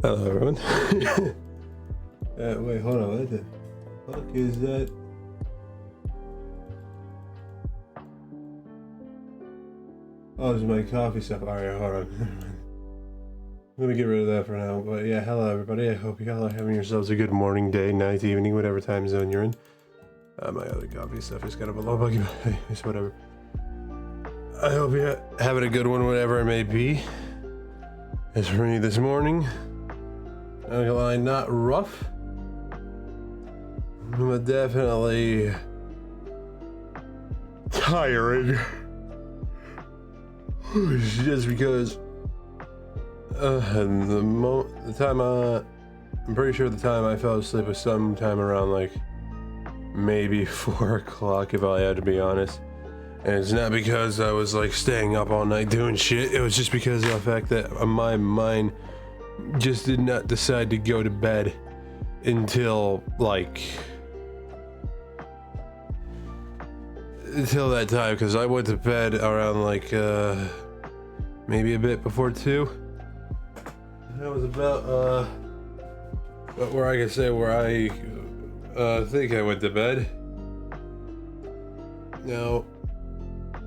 Hello everyone. Wait, hold on, what the fuck is that? Oh, it's my coffee stuff. Alright, hold on. I'm gonna get rid of that for now, but yeah, hello everybody. I hope you all are having yourselves a good morning, day, night, evening, whatever time zone you're in. My other coffee stuff is kind of a low buggy, but hey, it's whatever. I hope you're having a good one, whatever it may be. As for me this morning, I'm gonna lie, not rough, but definitely tiring. Just because I'm pretty sure the time I fell asleep was sometime around like maybe 4 o'clock, if I had to be honest. And it's not because I was like staying up all night doing shit. It was just because of the fact that my mind just did not decide to go to bed until that time, because I went to bed around like maybe a bit before 2. That was about where I can say where I think I went to bed. Now,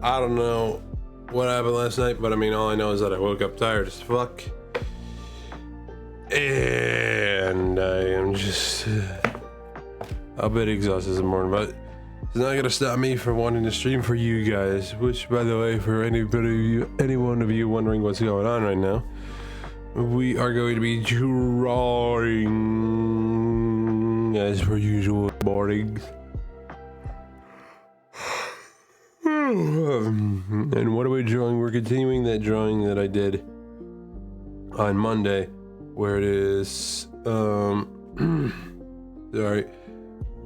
I don't know what happened last night, but I mean, all I know is that I woke up tired as fuck. And I am just a bit exhausted this morning, but it's not gonna stop me from wanting to stream for you guys. Which, by the way, for any one of you wondering what's going on right now, we are going to be drawing as per usual mornings. And what are we drawing? We're continuing that drawing that I did on Monday, where it is sorry,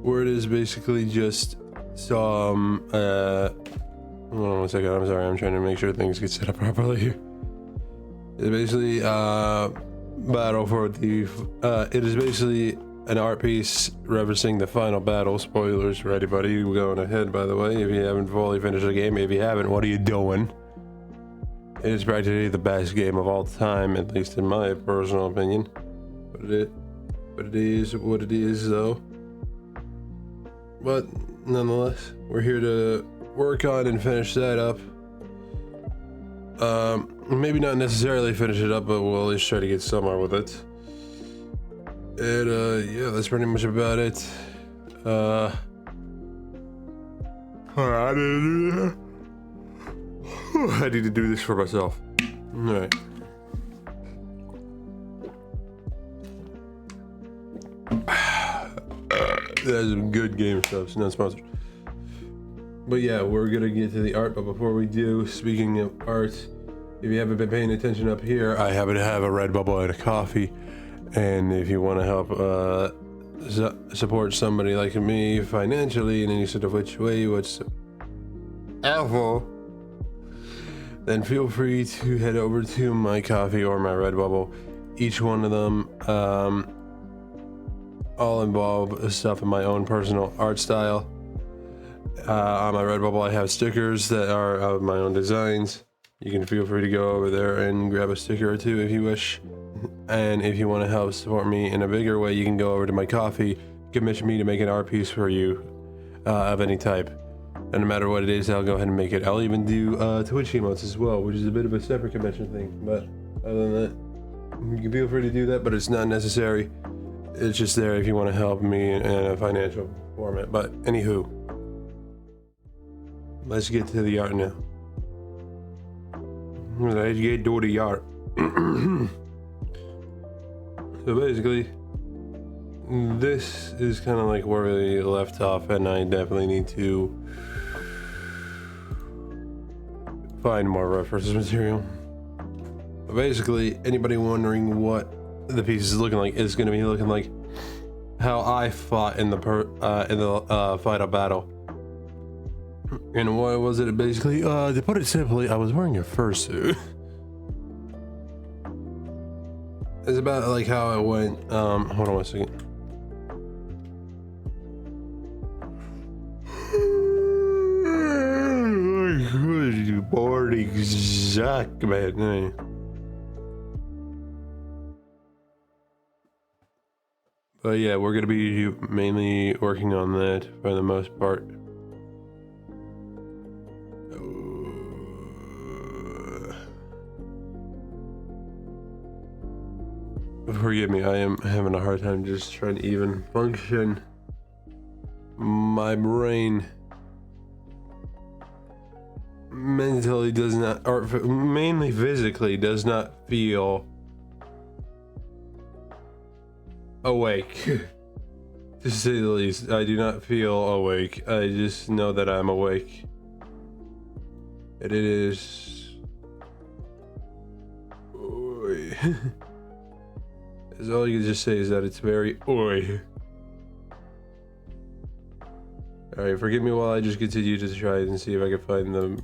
where it is basically just some hold on one second, I'm sorry, I'm trying to make sure things get set up properly here. It's basically battle for the it is basically an art piece referencing the final battle. Spoilers for anybody going ahead, by the way, if you haven't fully finished the game. If you haven't, what are you doing? It is practically the best game of all time, at least in my personal opinion. But it is what it is, though. But nonetheless, we're here to work on and finish that up. Maybe not necessarily finish it up, but we'll at least try to get somewhere with it. And yeah, that's pretty much about it. I need to do this for myself. Alright. That's some good game stuff. It's not sponsored. But yeah, we're gonna get to the art, but before we do, speaking of art, if you haven't been paying attention up here, I happen to have a Redbubble and a coffee. And if you want to help support somebody like me financially in any sort of which way whatsoever, then feel free to head over to my coffee or my Redbubble. Each one of them all involve stuff in my own personal art style. On my Redbubble, I have stickers that are of my own designs. You can feel free to go over there and grab a sticker or two if you wish. And if you want to help support me in a bigger way, you can go over to my coffee, commission me to make an art piece for you of any type. And no matter what it is, I'll go ahead and make it. I'll even do Twitch emotes as well, which is a bit of a separate convention thing. But other than that, you can feel free to do that, but it's not necessary. It's just there if you want to help me in a financial format. But anywho, let's get to the art now. Let's get to the art. So basically, this is kind of like where we left off, and I definitely need to find more reference material. But basically, anybody wondering what the piece is looking like, is going to be looking like how I fought in the final battle. And what was it? Basically, to put it simply, I was wearing a fursuit. It's about like how it went. Hold on one second. Bored exact, man. But yeah, we're gonna be mainly working on that for the most part. Forgive me, I am having a hard time just trying to even function. My brain mentally does not, or mainly physically, does not feel awake. To say the least, I do not feel awake. I just know that I'm awake. And it is... Oy. That's all you can just say is that it's very oi. Alright, forgive me while I just continue to try and see if I can find the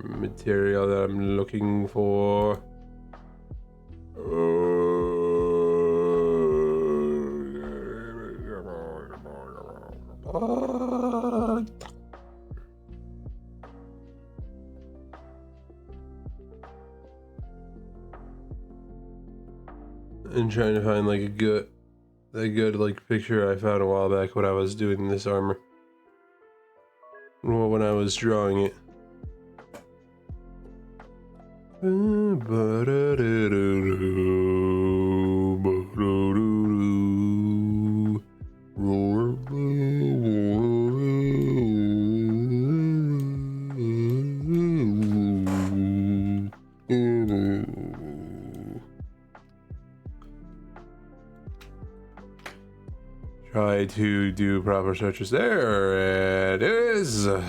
material that I'm looking for. And trying to find like a good like picture I found a while back when I was doing this armor. Well, when I was drawing it. Try to do proper searches. There it is. I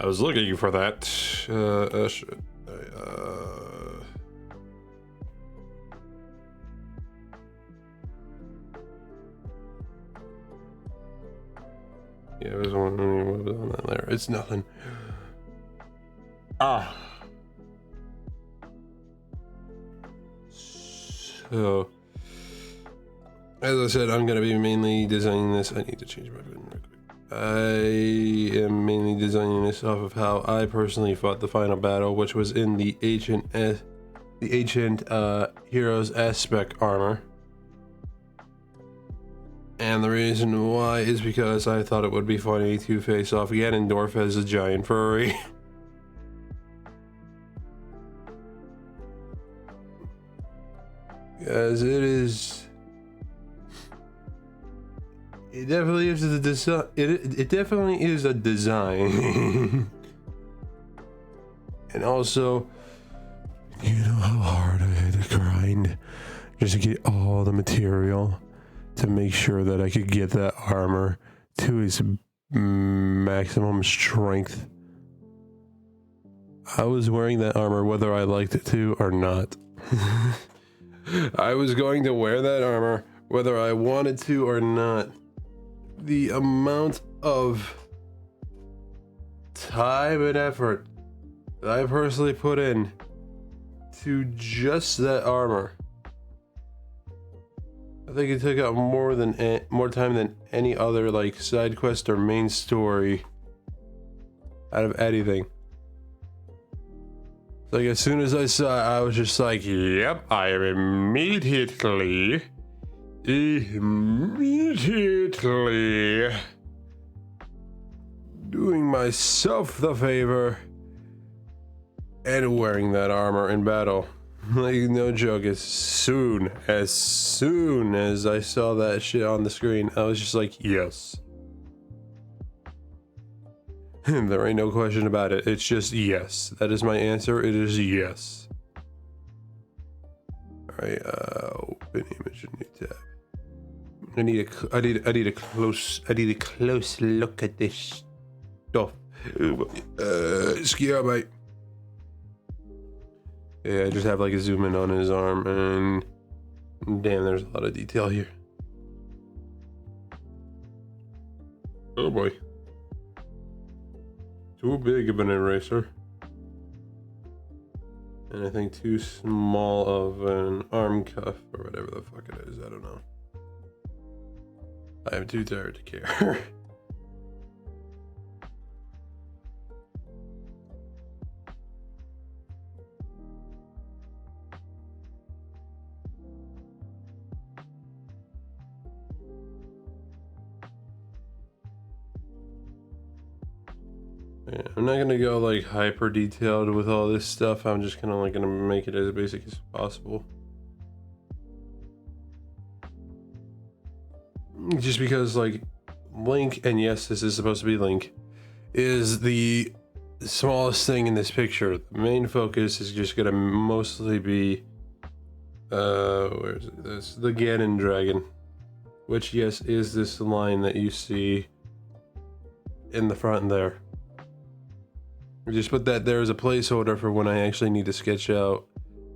was looking for that. Yeah, I was wondering what was on that layer. It's nothing. Ah. So, as I said, I'm gonna be mainly designing this. I need to change my button real quick. I am mainly designing this off of how I personally fought the final battle, which was in the ancient heroes aspect armor. And the reason why is because I thought it would be funny to face off Ganondorf as a giant furry. As it is... It definitely is a design. It definitely is a design. And also, you know how hard I had to grind just to get all the material to make sure that I could get that armor to its maximum strength. I was wearing that armor whether I liked it to or not. I was going to wear that armor whether I wanted to or not. The amount of time and effort that I personally put in to just that armor, I think it took out more time than any other like side quest or main story out of anything. Like as soon as I saw it, I was just like, yep, I am immediately doing myself the favor and wearing that armor in battle. Like, no joke, as soon as I saw that shit on the screen, I was just like, yes. There ain't no question about it. It's just yes. That is my answer. It is yes. Alright, open image, new tab. I need a close look at this stuff. Scare mate. Yeah, I just have like a zoom in on his arm, and damn, there's a lot of detail here. Oh boy. Too big of an eraser. And I think too small of an arm cuff, or whatever the fuck it is, I don't know. I am too tired to care. Yeah, I'm not gonna go like hyper detailed with all this stuff. I'm just kind of like gonna make it as basic as possible. Just because like Link, and yes, this is supposed to be Link, is the smallest thing in this picture. The main focus is just gonna mostly be where is it? This the Ganon dragon, which yes is this line that you see in the front there. Just put that there as a placeholder for when I actually need to sketch out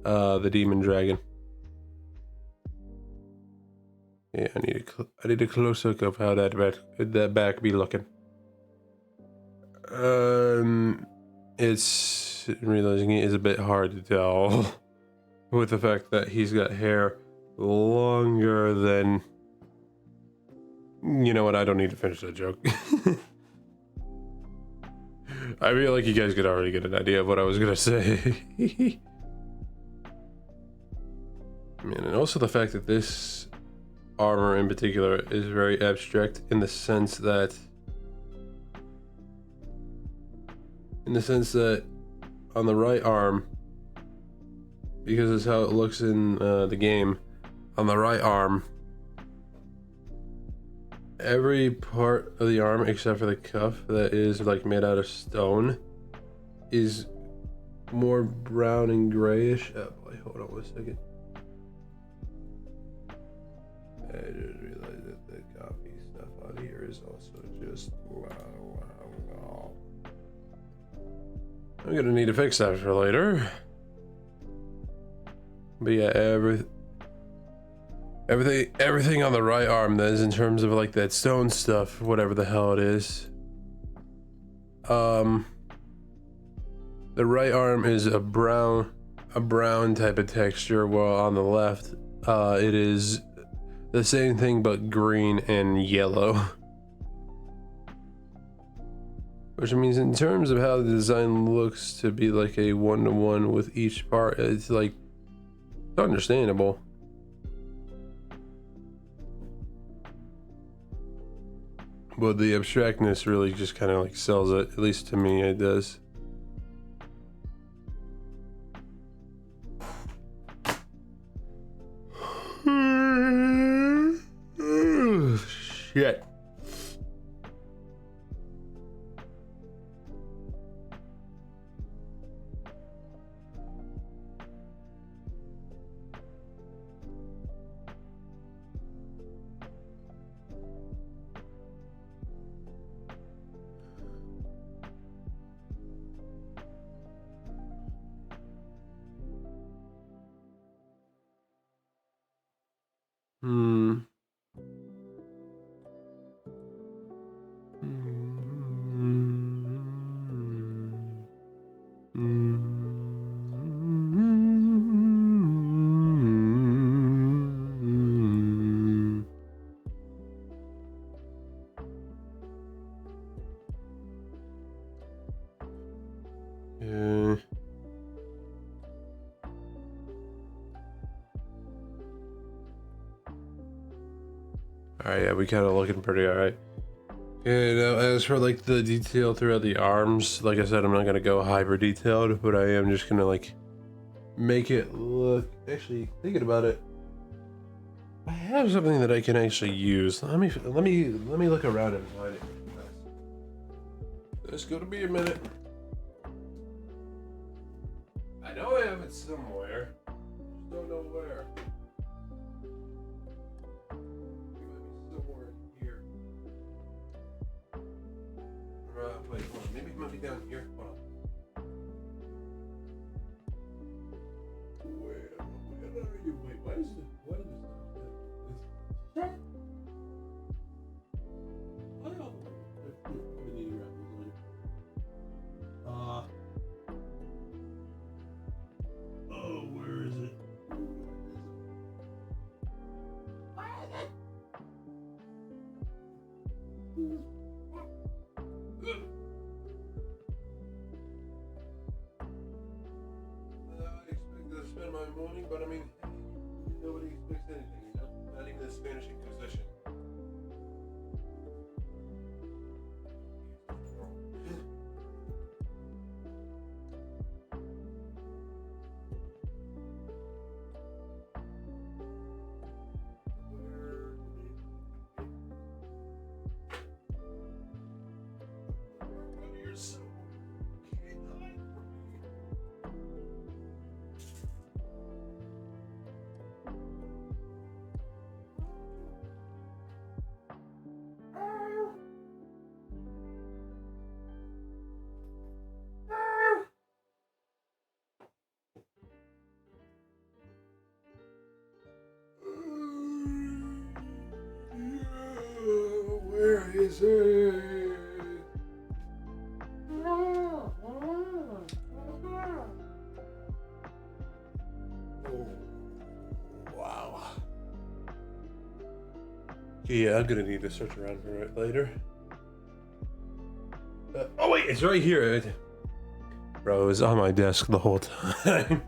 the demon dragon. Yeah, I need a close look of how that back be looking. It's realizing it is a bit hard to tell with the fact that he's got hair longer than. You know what? I don't need to finish that joke. I feel like you guys could already get an idea of what I was gonna say. Man, and also the fact that this armor in particular is very abstract in the sense that on the right arm, because it's how it looks in the game, on the right arm, every part of the arm except for the cuff that is like made out of stone is more brown and grayish. Oh boy, hold on 1 second. I just realized that the copy stuff on here is also just wow. I'm gonna need to fix that for later. But yeah, everything on the right arm that is in terms of like that stone stuff, whatever the hell it is. The right arm is a brown type of texture, while on the left, it is the same thing but green and yellow. Which means in terms of how the design looks to be like a one-to-one with each part, it's like understandable. But the abstractness really just kind of like sells it, at least to me it does. Shit. Yeah. Alright, yeah, we kind of looking pretty alright. Yeah, now as for like the detail throughout the arms, like I said, I'm not gonna go hyper detailed, but I am just gonna like make it look. Actually, thinking about it, I have something that I can actually use. Let me look around and find it. It's gonna be a minute. I know I have it somewhere. Just don't know where. Wait, hold on. Maybe it might be down here. Hold on. Where are you? Wait, why is it? What is this? Oh, where is it? Spend my morning, but I mean, nobody expects anything, you know? Not even the Spanish Inquisition. Yeah, I'm gonna need to search around for it later. Oh wait, it's right here. Bro, it was on my desk the whole time.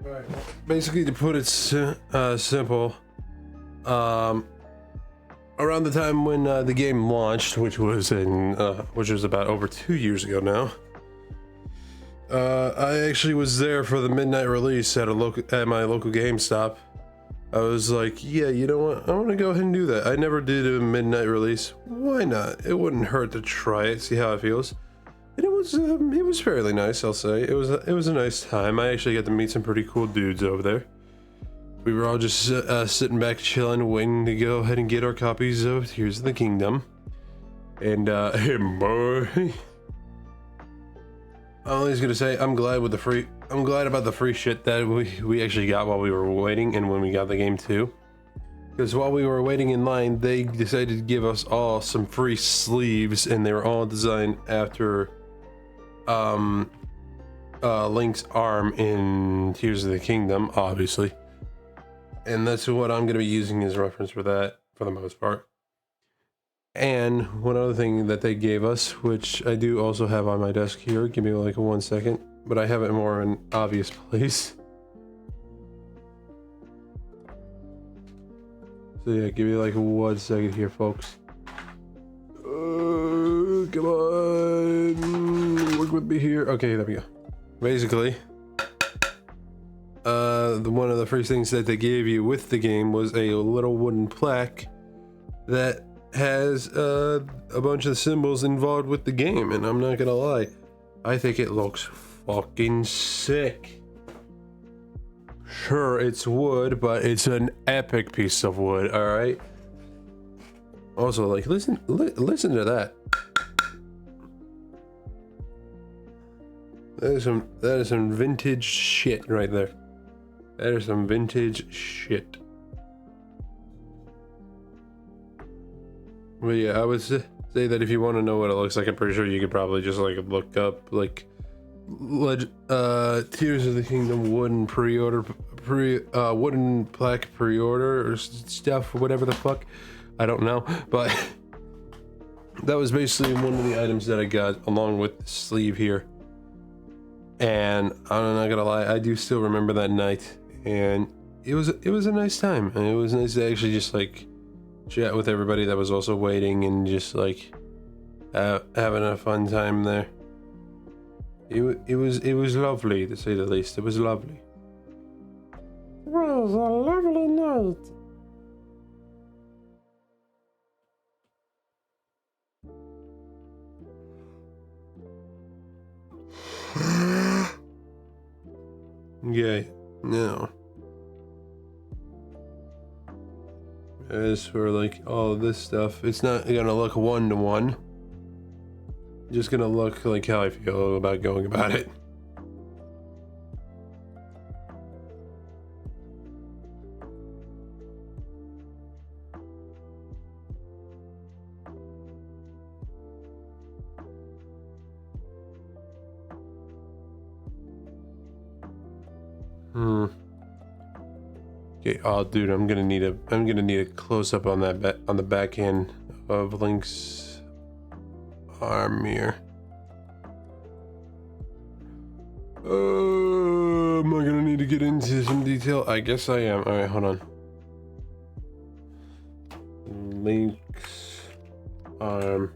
Alright, basically to put it simple, around the time when the game launched, which was about over 2 years ago now, I actually was there for the midnight release at my local GameStop. I was like, yeah, you know what? I want to go ahead and do that. I never did a midnight release. Why not? It wouldn't hurt to try it, see how it feels. And it was fairly nice, I'll say. It was a nice time. I actually got to meet some pretty cool dudes over there. We were all just sitting back, chilling, waiting to go ahead and get our copies of Tears of the Kingdom. And hey, boy, I'm always gonna say I'm glad about the free shit that we actually got while we were waiting and when we got the game too. Because while we were waiting in line, they decided to give us all some free sleeves, and they were all designed after Link's arm in Tears of the Kingdom, obviously. And that's what I'm going to be using as reference for that, for the most part. And one other thing that they gave us, which I do also have on my desk here, give me like 1 second, but I have it more in an obvious place. So yeah, give me like 1 second here, folks. Come on, work with me here. Okay, there we go. Basically, one of the first things that they gave you with the game was a little wooden plaque that has a bunch of symbols involved with the game, and I'm not gonna lie, I think it looks fucking sick. Sure, it's wood, but it's an epic piece of wood, alright? Also, like, listen to that. That is some vintage shit right there. That is some vintage shit. But yeah, I would say that if you want to know what it looks like, I'm pretty sure you could probably just like look up like Tears of the Kingdom wooden wooden plaque pre-order or stuff, whatever the fuck. I don't know, but that was basically one of the items that I got along with the sleeve here. And I'm not gonna lie, I do still remember that night, and it was a nice time. And it was nice to actually just like chat with everybody that was also waiting and just like having a fun time there. It was lovely, to say the least. It was lovely. It was a lovely night. Okay, now as for like all of this stuff, it's not gonna look one-to-one. Just gonna look like how I feel about going about it. Okay, oh dude, I'm gonna need a close up on that on the back end of Link's arm here. Am I gonna need to get into some detail? I guess I am. Alright, hold on. Link's arm.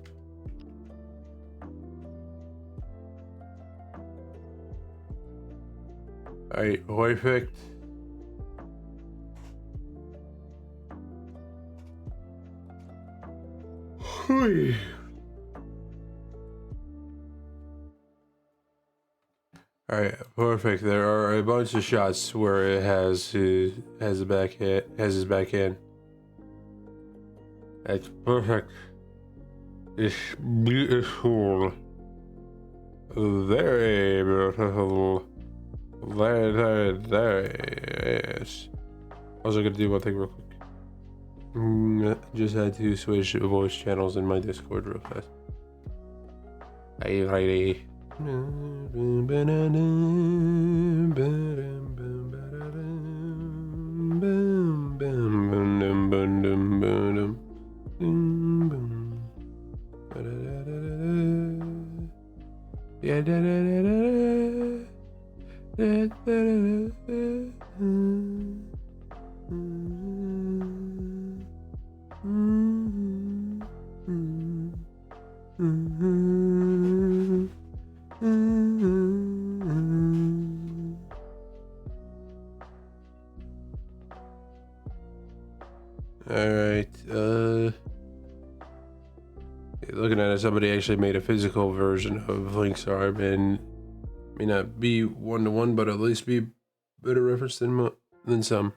Alright, perfect. Alright, perfect. There are a bunch of shots where it has his back end. That's perfect. It's beautiful. Very beautiful. There. Yes. Also gonna do one thing real quick. Just had to switch voice channels in my Discord real fast. Hey, lady. Yeah. Alright, looking at it, somebody actually made a physical version of Link's arm, and may not be one-to-one, but at least be better reference than some.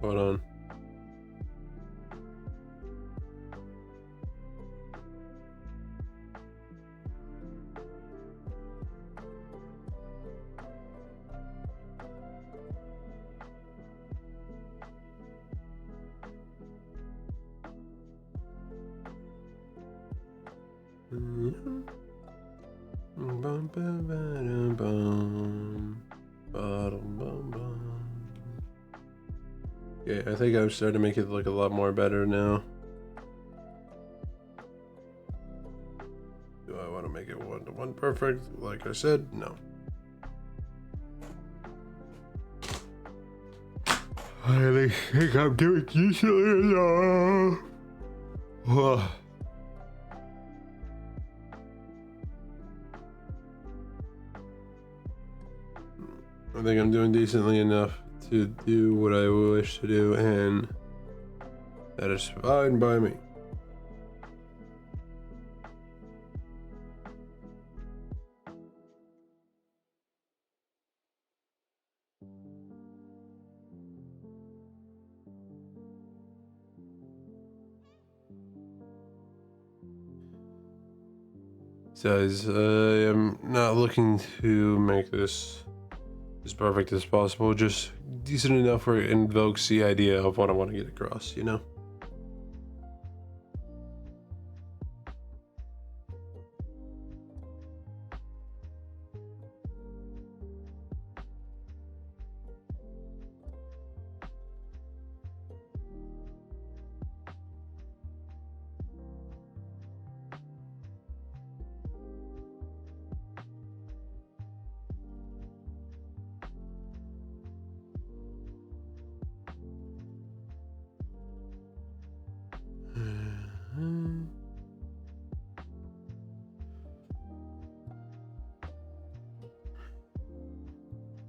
Hold on. Okay, I think I'm starting to make it look a lot more better now. Do I want to make it one-to-one perfect? Like I said, no. I think I'm doing decently enough. I think I'm doing decently enough to do what I wish to do, and that is fine by me. Says I am not looking to make this as perfect as possible, just decent enough where it invokes the idea of what I want to get across, you know?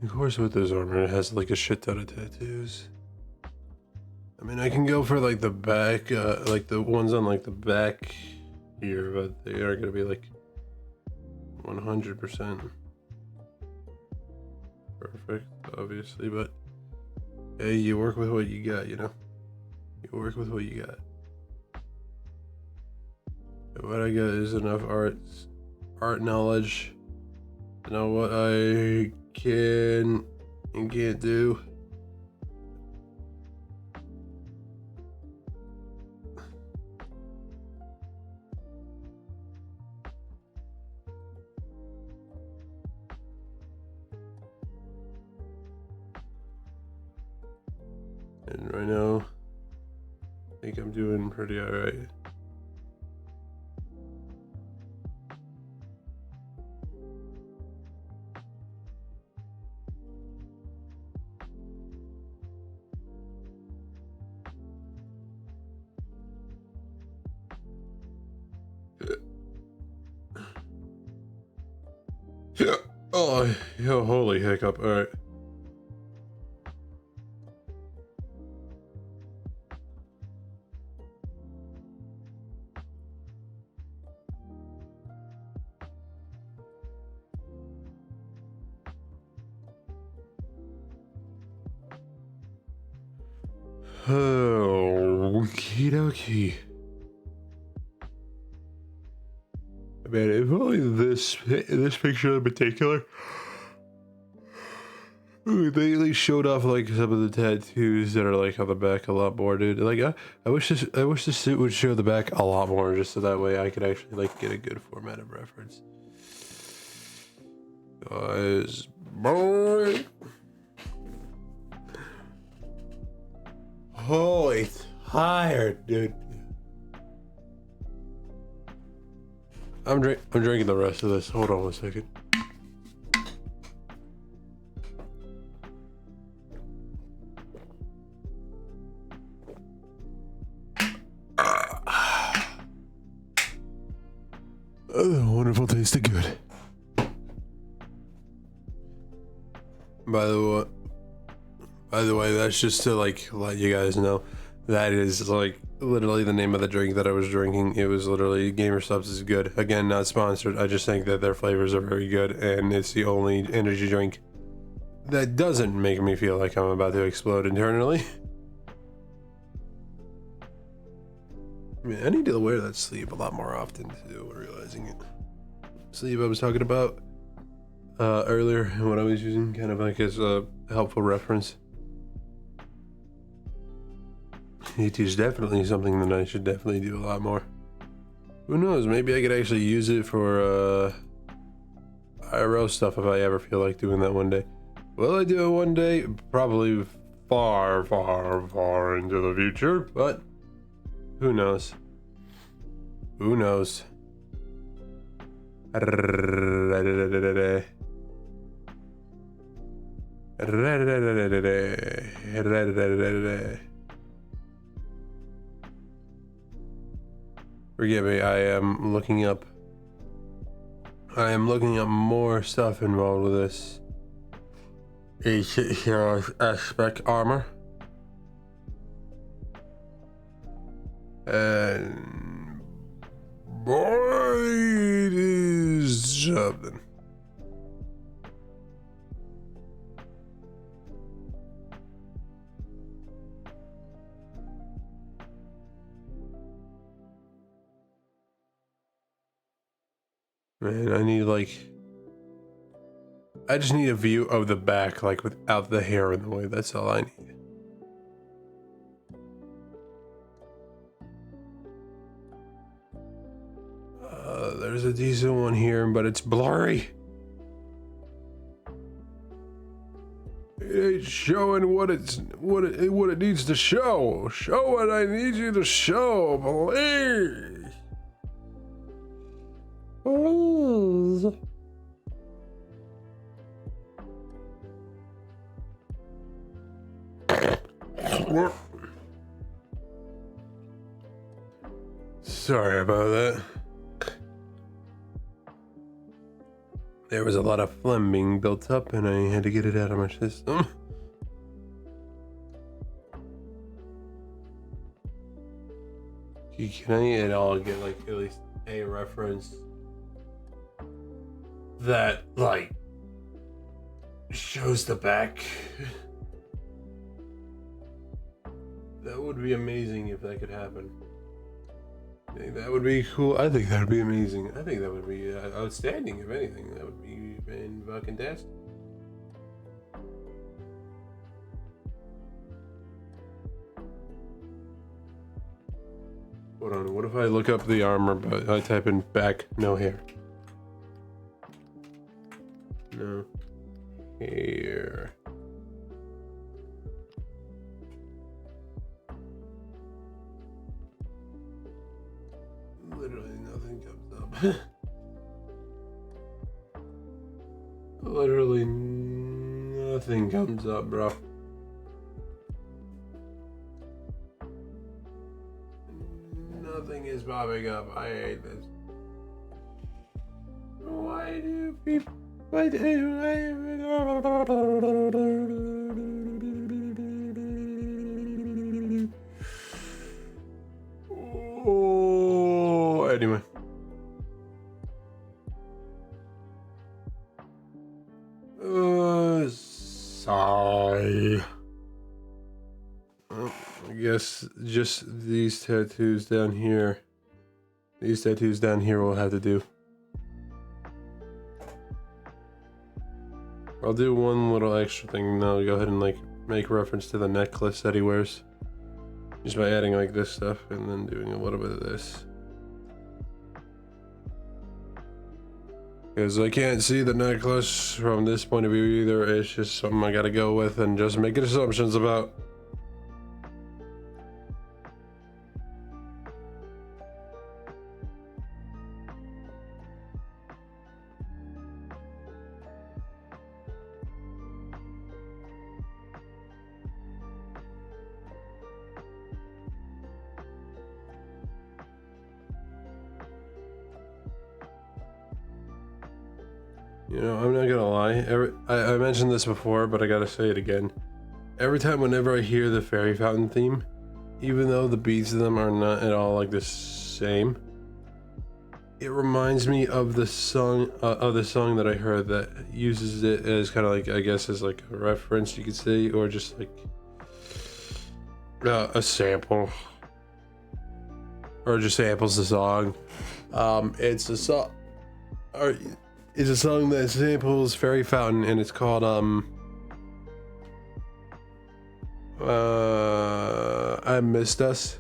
Of course, with this armor, it has like a shit ton of tattoos. I mean, I can go for like the back, like the ones on like the back here, but they are gonna be like 100% perfect, obviously. But hey, you work with what you got, you know? You work with what you got. And what I got is enough art knowledge to know what I can and can't do. And right now, I think I'm doing pretty alright. Yeah. Oh, yeah, holy hiccup. Alright. Oh, okie dokie. Man, if only this picture in particular, they at least showed off like some of the tattoos that are like on the back a lot more, dude. Like I wish this suit would show the back a lot more, just so that way I could actually like get a good format of reference. Guys, boy. Holy tired, dude. I'm drinking the rest of this. Hold on 1 second. Oh, wonderful taste of good. By the way, that's just to like let you guys know that is like literally the name of the drink that I was drinking. It was literally Gamer Subs is good. Again, not sponsored. I just think that their flavors are very good, and it's the only energy drink that doesn't make me feel like I'm about to explode internally. I mean, I need to wear that sleeve a lot more often too, realizing it. Sleeve I was talking about earlier, and what I was using kind of like as a helpful reference. It is definitely something that I should definitely do a lot more. Who knows, maybe I could actually use it for IRL stuff if I ever feel like doing that one day. Will I do it one day? Probably far, far, far into the future, but who knows? Who knows? Forgive me, I am looking up more stuff involved with this. Hero's spec armor. And boy, it is something. Man, I just need a view of the back, like without the hair in the way. That's all I need. There's a decent one here, but it's blurry. It ain't showing what it needs to show. Show what I need you to show, please. Please. Sorry about that. There was a lot of phlegm being built up and I had to get it out of my system. Can I at all get like at least a reference that like shows the back? That would be amazing if that could happen. I think that would be cool. I think that would be amazing. I think that would be outstanding, if anything. That would be fantastic. Hold on, what if I look up the armor, but I type in back, no hair? No hair. Literally nothing comes up. Literally nothing comes up, bro. Nothing is popping up. I hate this. Why do people... Why do Oh, anyway. Sorry. Well, I guess just these tattoos down here. These tattoos down here will have to do. I'll do one little extra thing now. Go ahead and like make reference to the necklace that he wears. Just by adding like this stuff and then doing a little bit of this. Because I can't see the necklace from this point of view either. It's just something I gotta go with and just making assumptions about. You know, I'm not gonna lie. I mentioned this before, but I gotta say it again. Every time, whenever I hear the fairy fountain theme, even though the beats of them are not at all like the same, it reminds me of the song that I heard that uses it as kind of like, I guess, as like a reference, you could say, or just like a sample, or just samples the song. It's a song. It's a song that samples Fairy Fountain, and it's called I Missed Us.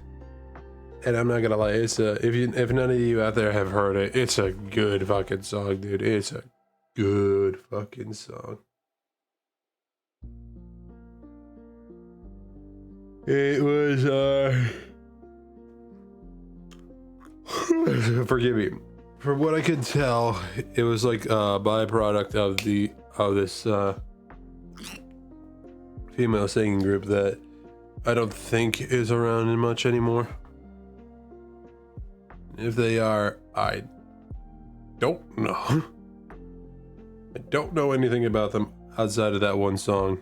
And I'm not gonna lie, it's if none of you out there have heard it, it's a good fucking song, dude. It's a good fucking song. It was forgive me. From what I could tell, it was like a byproduct of this female singing group that I don't think is around much anymore. If they are, I don't know. I don't know anything about them outside of that one song.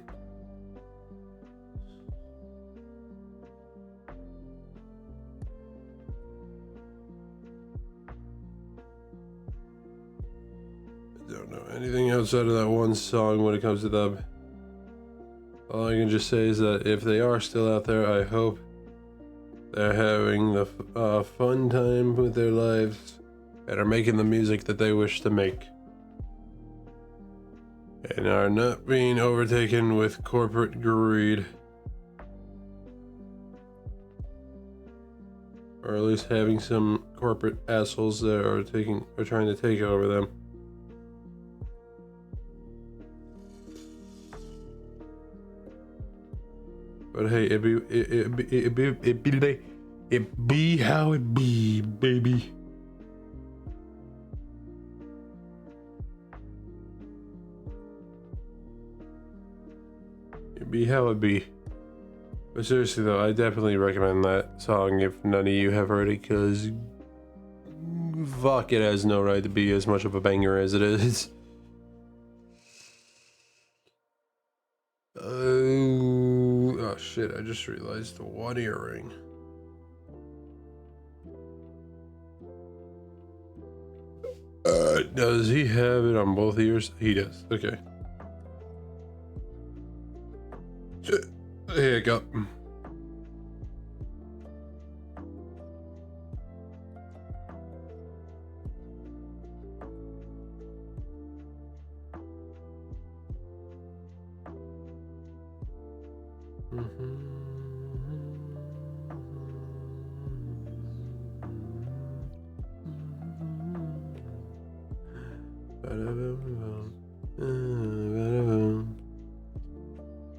Don't know anything outside of that one song when it comes to them. All I can just say is that if they are still out there, I hope they're having the fun time with their lives and are making the music that they wish to make, and are not being overtaken with corporate greed, or at least having some corporate assholes that are trying to take over them. But hey, it be how it be, baby. It be how it be. But seriously though, I definitely recommend that song if none of you have heard it, because fuck, it has no right to be as much of a banger as it is. Oh shit, I just realized the one earring. Does he have it on both ears? He does, okay. Here you go.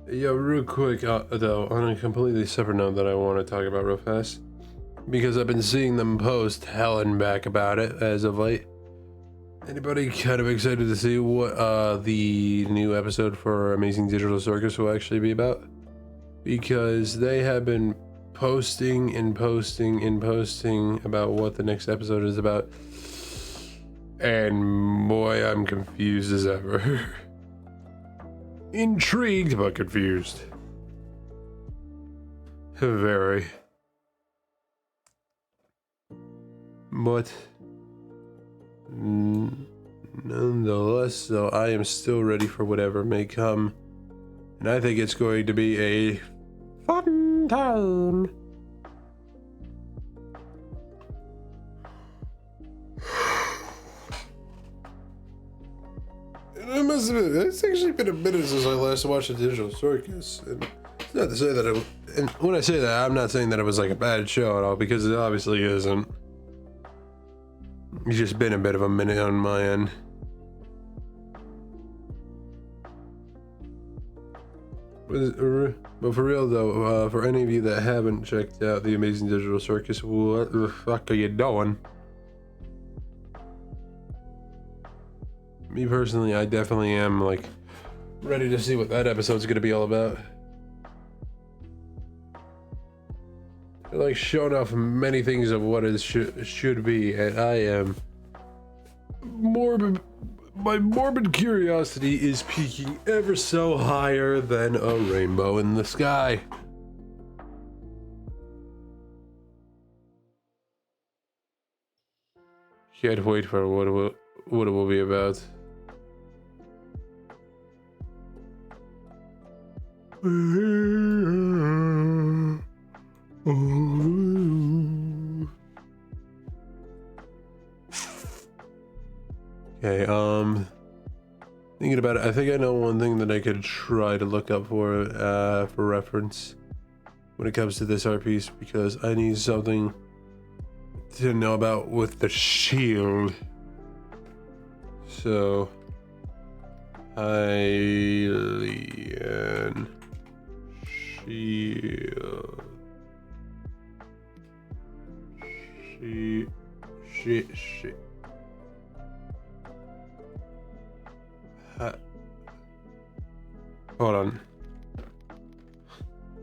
Yeah, real quick, though, on a completely separate note that I want to talk about real fast, because I've been seeing them post hell and back about it as of late. Anybody kind of excited to see what the new episode for Amazing Digital Circus will actually be about? Because they have been posting and posting and posting about what the next episode is about, and boy, I'm confused as ever. Intrigued but confused. Very. But nonetheless, though, I am still ready for whatever may come, and I think it's going to be a fun time. And It must have been. It's actually been a minute since I last watched a digital circus, and it's not to say that it. And when I say that, I'm not saying that it was like a bad show at all, because it obviously isn't. It's just been a bit of a minute on my end. But for real though, for any of you that haven't checked out the Amazing Digital Circus, what the fuck are you doing? Me personally, I definitely am like ready to see what that episode's gonna be all about. They're like showing off many things of what it should be, and I am morbid. My morbid curiosity is peaking ever so higher than a rainbow in the sky. Can't wait for what it will be about. Okay, thinking about it, I think I know one thing that I could try to look up for reference when it comes to this art piece, because I need something to know about with the shield. So, Hylian shield. Shit. Hold on.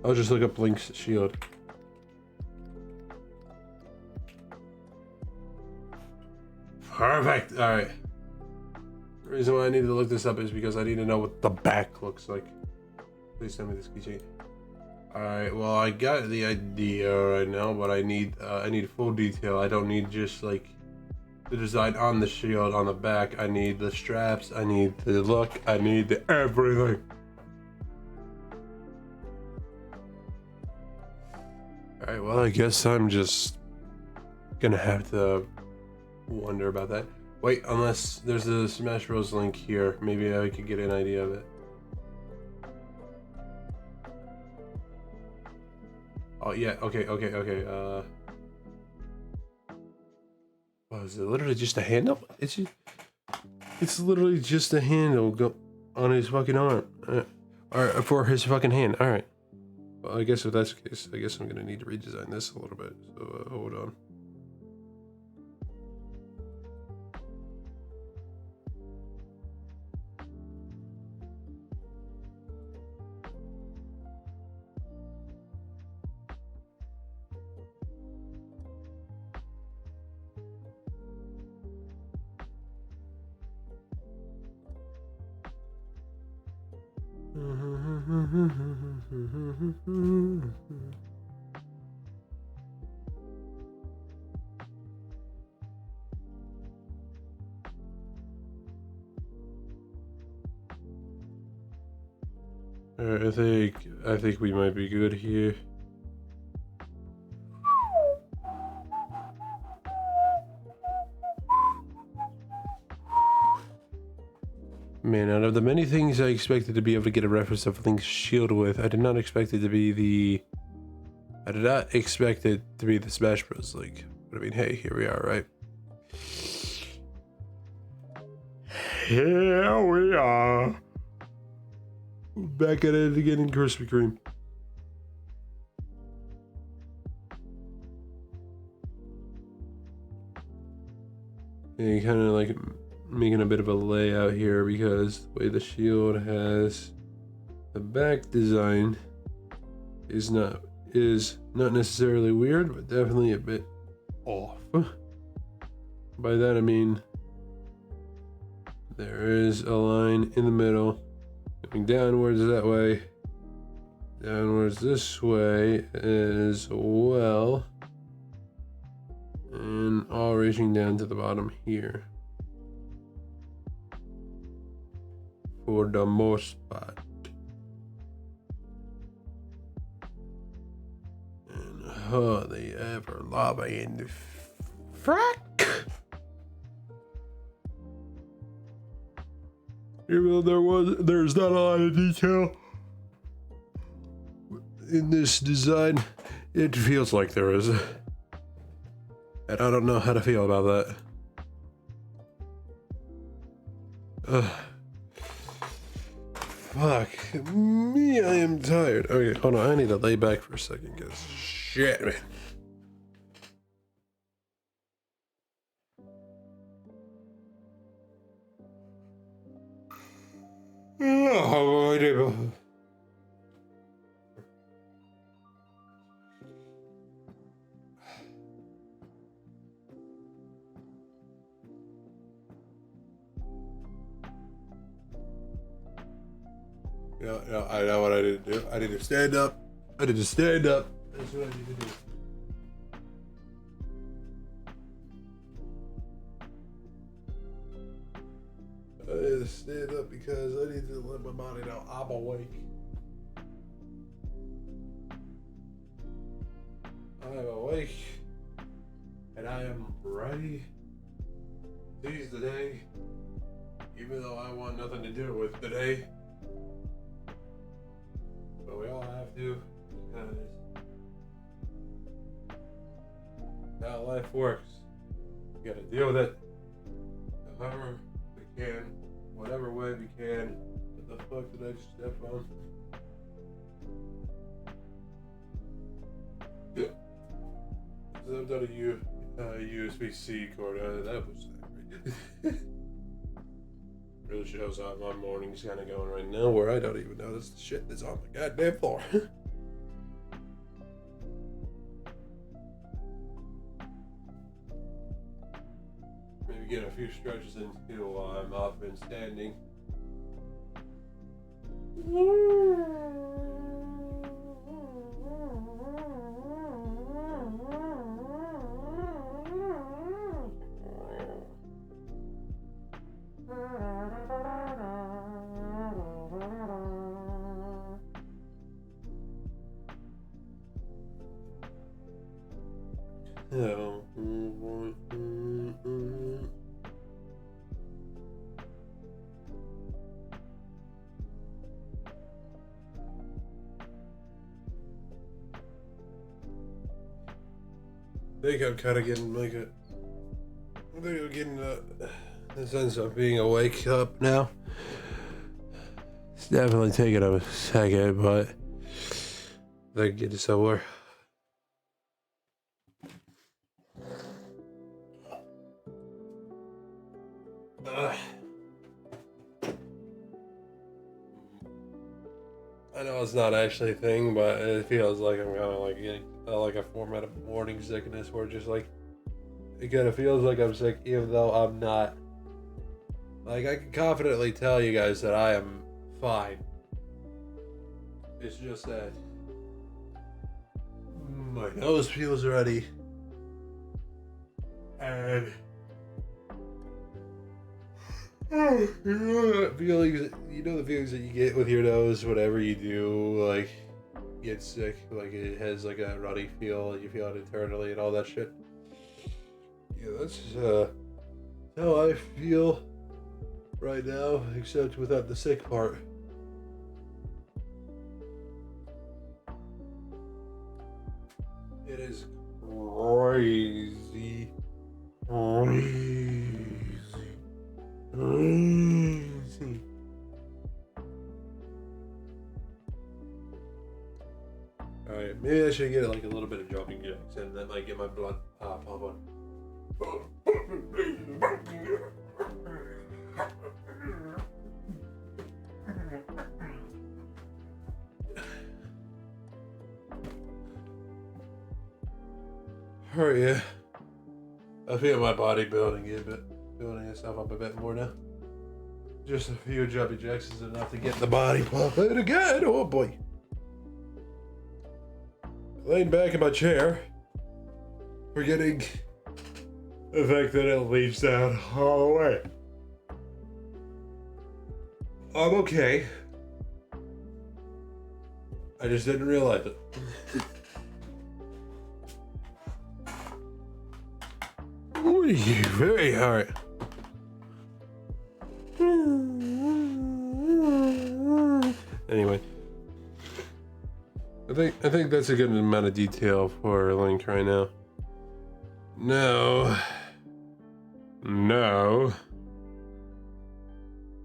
I'll just look up Link's shield. Perfect. All right. The reason why I need to look this up is because I need to know what the back looks like. Please send me this keychain. All right. Well, I got the idea right now, but I need full detail. I don't need just like the design on the shield on the back. I need the straps. I need the look. I need the everything. All right. Well, I guess I'm just gonna have to wonder about that. Wait, unless there's a Smash Bros link here, maybe I could get an idea of it. Oh yeah, okay. Oh, is it literally just a handle? It's literally just a handle on his fucking arm, or for his fucking hand. All right. Well, I guess if that's the case, I guess I'm gonna need to redesign this a little bit. So hold on. Alright, I think we might be good here. Man, out of the many things I expected to be able to get a reference of Link's shield with, I did not expect it to be the Smash Bros. Link. But I mean, hey, here we are, right? Here we are. Back at it again in Krispy Kreme. And kind of like making a bit of a layout here, because the way the shield has the back design is not necessarily weird, but definitely a bit off. By that I mean there is a line in the middle going downwards that way, downwards this way as well, and all reaching down to the bottom here for the most part. And oh, the ever lobbying frack. Even though there's not a lot of detail in this design, it feels like there is. And I don't know how to feel about that. Fuck me, I am tired. Okay, hold on, I need to lay back for a second, cause shit, man. Oh, I do. Yeah, I know what I need to do. I need to stand up. I need to stand up. That's what I need to do. I need to stand up because I need to let my body know I'm awake. I am awake. And I am ready to seize the day. Even though I want nothing to do with the day. But we all have to, because that's how life works. We gotta deal with it however we can, whatever way we can. What the fuck did I just step on? Yeah. So I've done a USB-C cord. That was great. Really shows how my morning's kind of going right now, where I don't even notice the shit that's on the goddamn floor. Maybe get a few stretches in too while I'm up and standing. I think I'm kind of getting like a. I think I'm getting the sense of being awake up now. It's definitely taking a second, but I can get it somewhere. I know it's not actually a thing, but it feels like I'm kind of like getting like a form of morning sickness, where just like it kind of feels like I'm sick, even though I'm not. Like, I can confidently tell you guys that I am fine. It's just that my nose feels ready, and the feelings that you get with your nose whenever you do like get sick, like it has like a runny feel, you feel it internally and all that shit. Yeah, that's how I feel right now, except without the sick part. It is crazy. Crazy. Alright, maybe I should get like a little bit of jumping jacks, and that might get my blood pumping. Oh yeah, I feel my body building itself up a bit more now. Just a few jumping jacks is enough to get the body pumping again. Oh boy. Laying back in my chair, forgetting the fact that it leads down all the way. I'm okay. I just didn't realize it. Very hard. Anyway, I think that's a good amount of detail for Link right now. Now,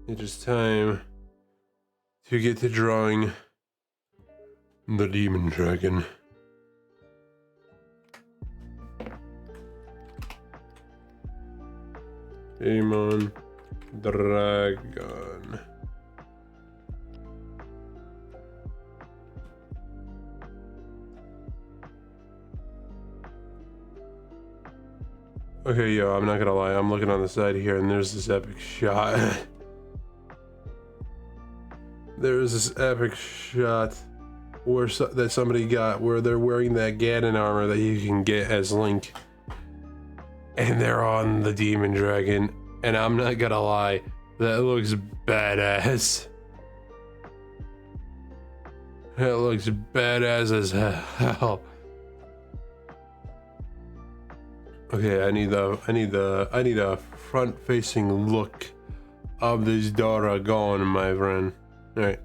it is time to get to drawing the demon dragon. Demon dragon. Okay, yo, I'm not gonna lie, I'm looking on the side here and there's this epic shot. There's this epic shot where that somebody got where they're wearing that Ganon armor that you can get as Link. And they're on the demon dragon. And I'm not gonna lie, that looks badass. That looks badass as hell. Okay, I need a front-facing look of this dragon, my friend. All right,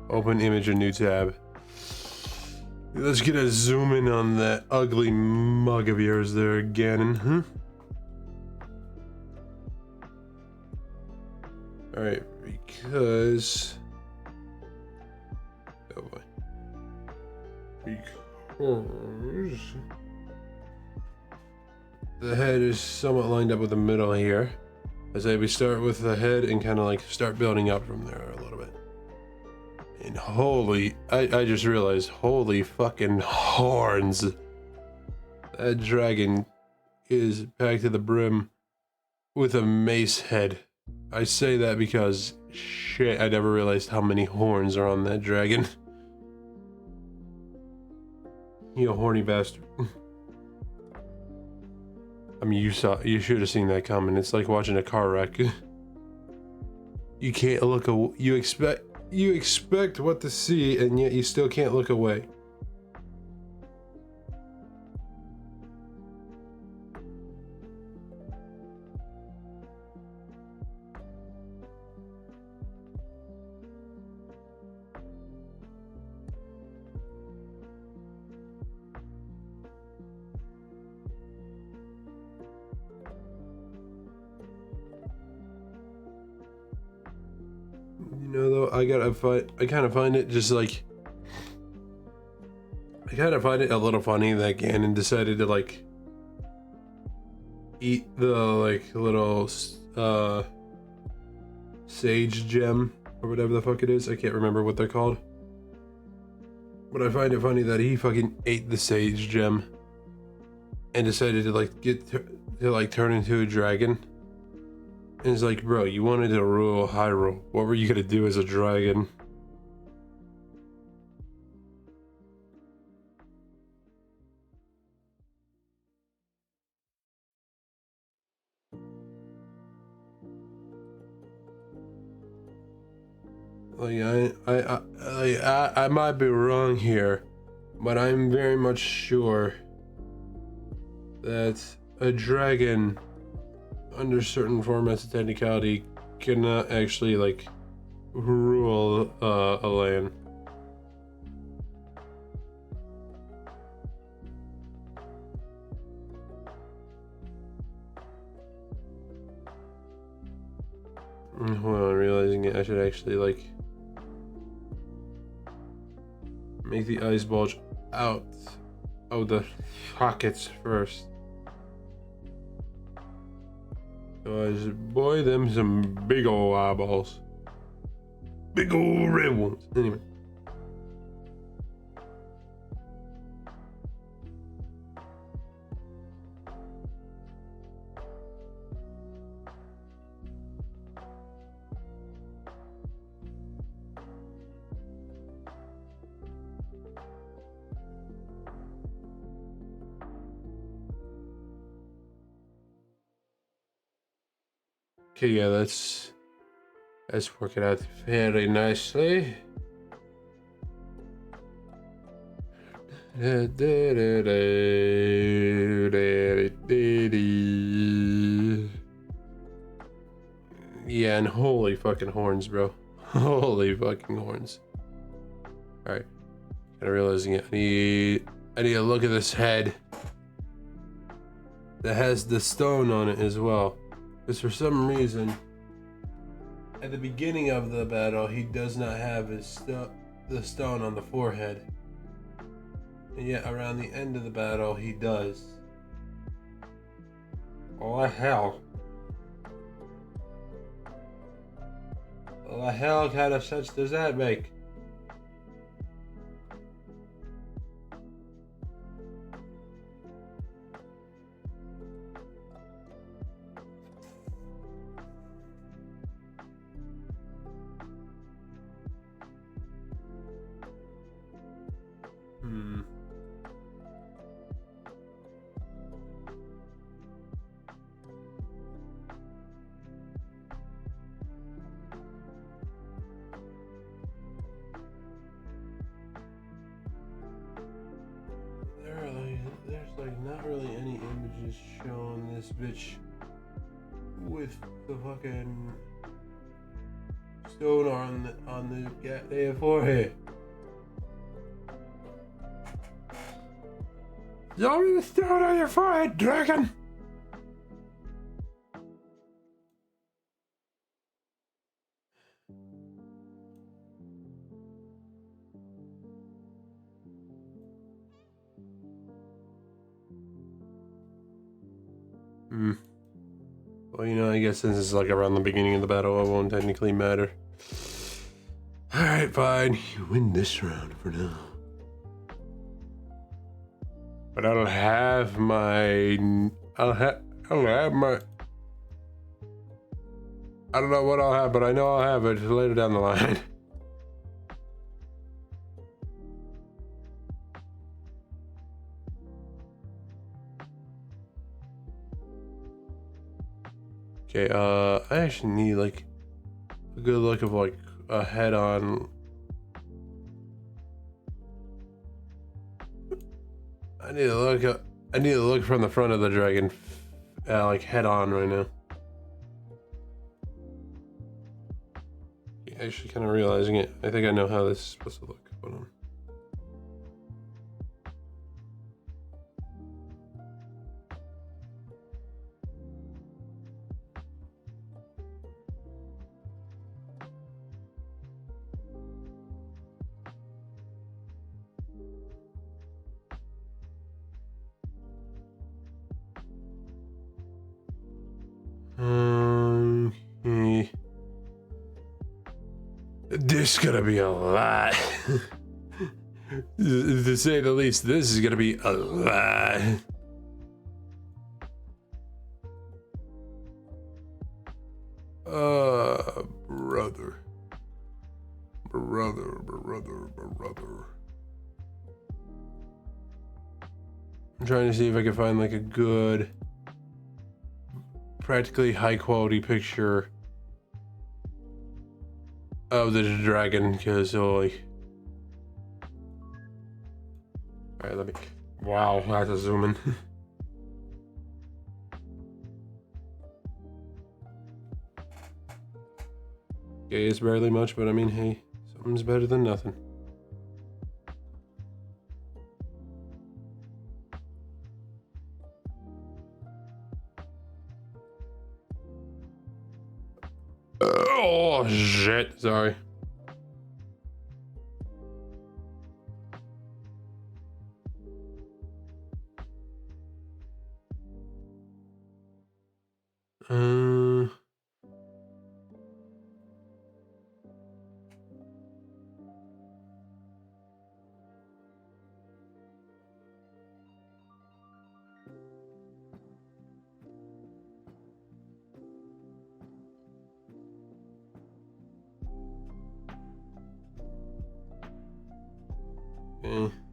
open image, a new tab. Let's get a zoom in on that ugly mug of yours there, Ganon. Huh? All right, because oh boy, because the head is somewhat lined up with the middle here. I say we start with the head and kind of like start building up from there a little bit. And holy, I just realized, holy fucking horns. That dragon is packed to the brim with a mace head. I say that because, shit, I never realized how many horns are on that dragon. You horny bastard. I mean, you should have seen that coming. It's like watching a car wreck. You can't look away. You expect what to see, and yet you still can't look away. You know, though, I kind of find it just like, I kind of find it a little funny that Ganon decided to like eat the like little sage gem or whatever the fuck it is. I can't remember what they're called, but I find it funny that he fucking ate the sage gem and decided to like turn into a dragon. And it's like, bro, you wanted to rule Hyrule. What were you gonna do as a dragon? Like I might be wrong here, but I'm very much sure that a dragon, under certain formats of technicality, cannot actually like rule a land. Hold on, realizing it, I should actually like make the eyes bulge out of the sockets first. Cause boy, them some big old eyeballs. Big old red ones. Anyway. Okay, yeah, let's work it out very nicely. Yeah, and holy fucking horns, bro. Holy fucking horns. Alright. Kind of realizing it. I need to look at this head. That has the stone on it as well. Because for some reason, at the beginning of the battle, he does not have the stone on the forehead. And yet around the end of the battle, he does. Oh hell. What the hell kind of sense does that make? There's like not really any images showing this bitch with the fucking stone on the goddamn forehead. Show me the stone on your forehead, dragon! Well, you know, I guess since it's like around the beginning of the battle, it won't technically matter. Alright, fine. You win this round for now. But I don't have my... I don't know what I'll have, but I know I'll have it later down the line. Okay, I actually need like a good look of like a head on. I need to look from the front of the dragon, like head on right now. Actually, kind of realizing it. I think I know how this is supposed to look. Hold on. This is gonna be a lot. To say the least, this is gonna be a lot. Brother. I'm trying to see if I can find like a good, practically high quality picture of the dragon, because like, alright, let me, wow, I have to zoom in. Okay, it's barely much, but I mean, hey, something's better than nothing. Oh shit, sorry.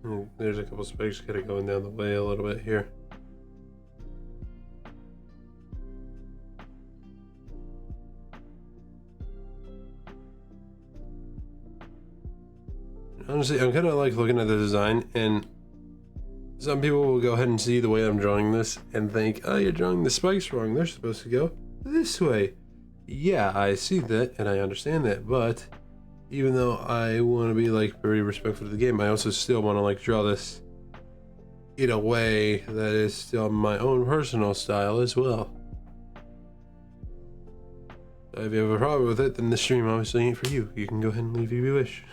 Okay, there's a couple spikes kind of going down the way a little bit here. Honestly, I'm kind of like looking at the design, and some people will go ahead and see the way I'm drawing this and think, oh, you're drawing the spikes wrong. They're supposed to go this way. Yeah, I see that and I understand that, but even though I want to be like very respectful of the game, I also still want to like draw this in a way that is still my own personal style as well. So if you have a problem with it, then the stream obviously ain't for you. You can go ahead and leave if you wish.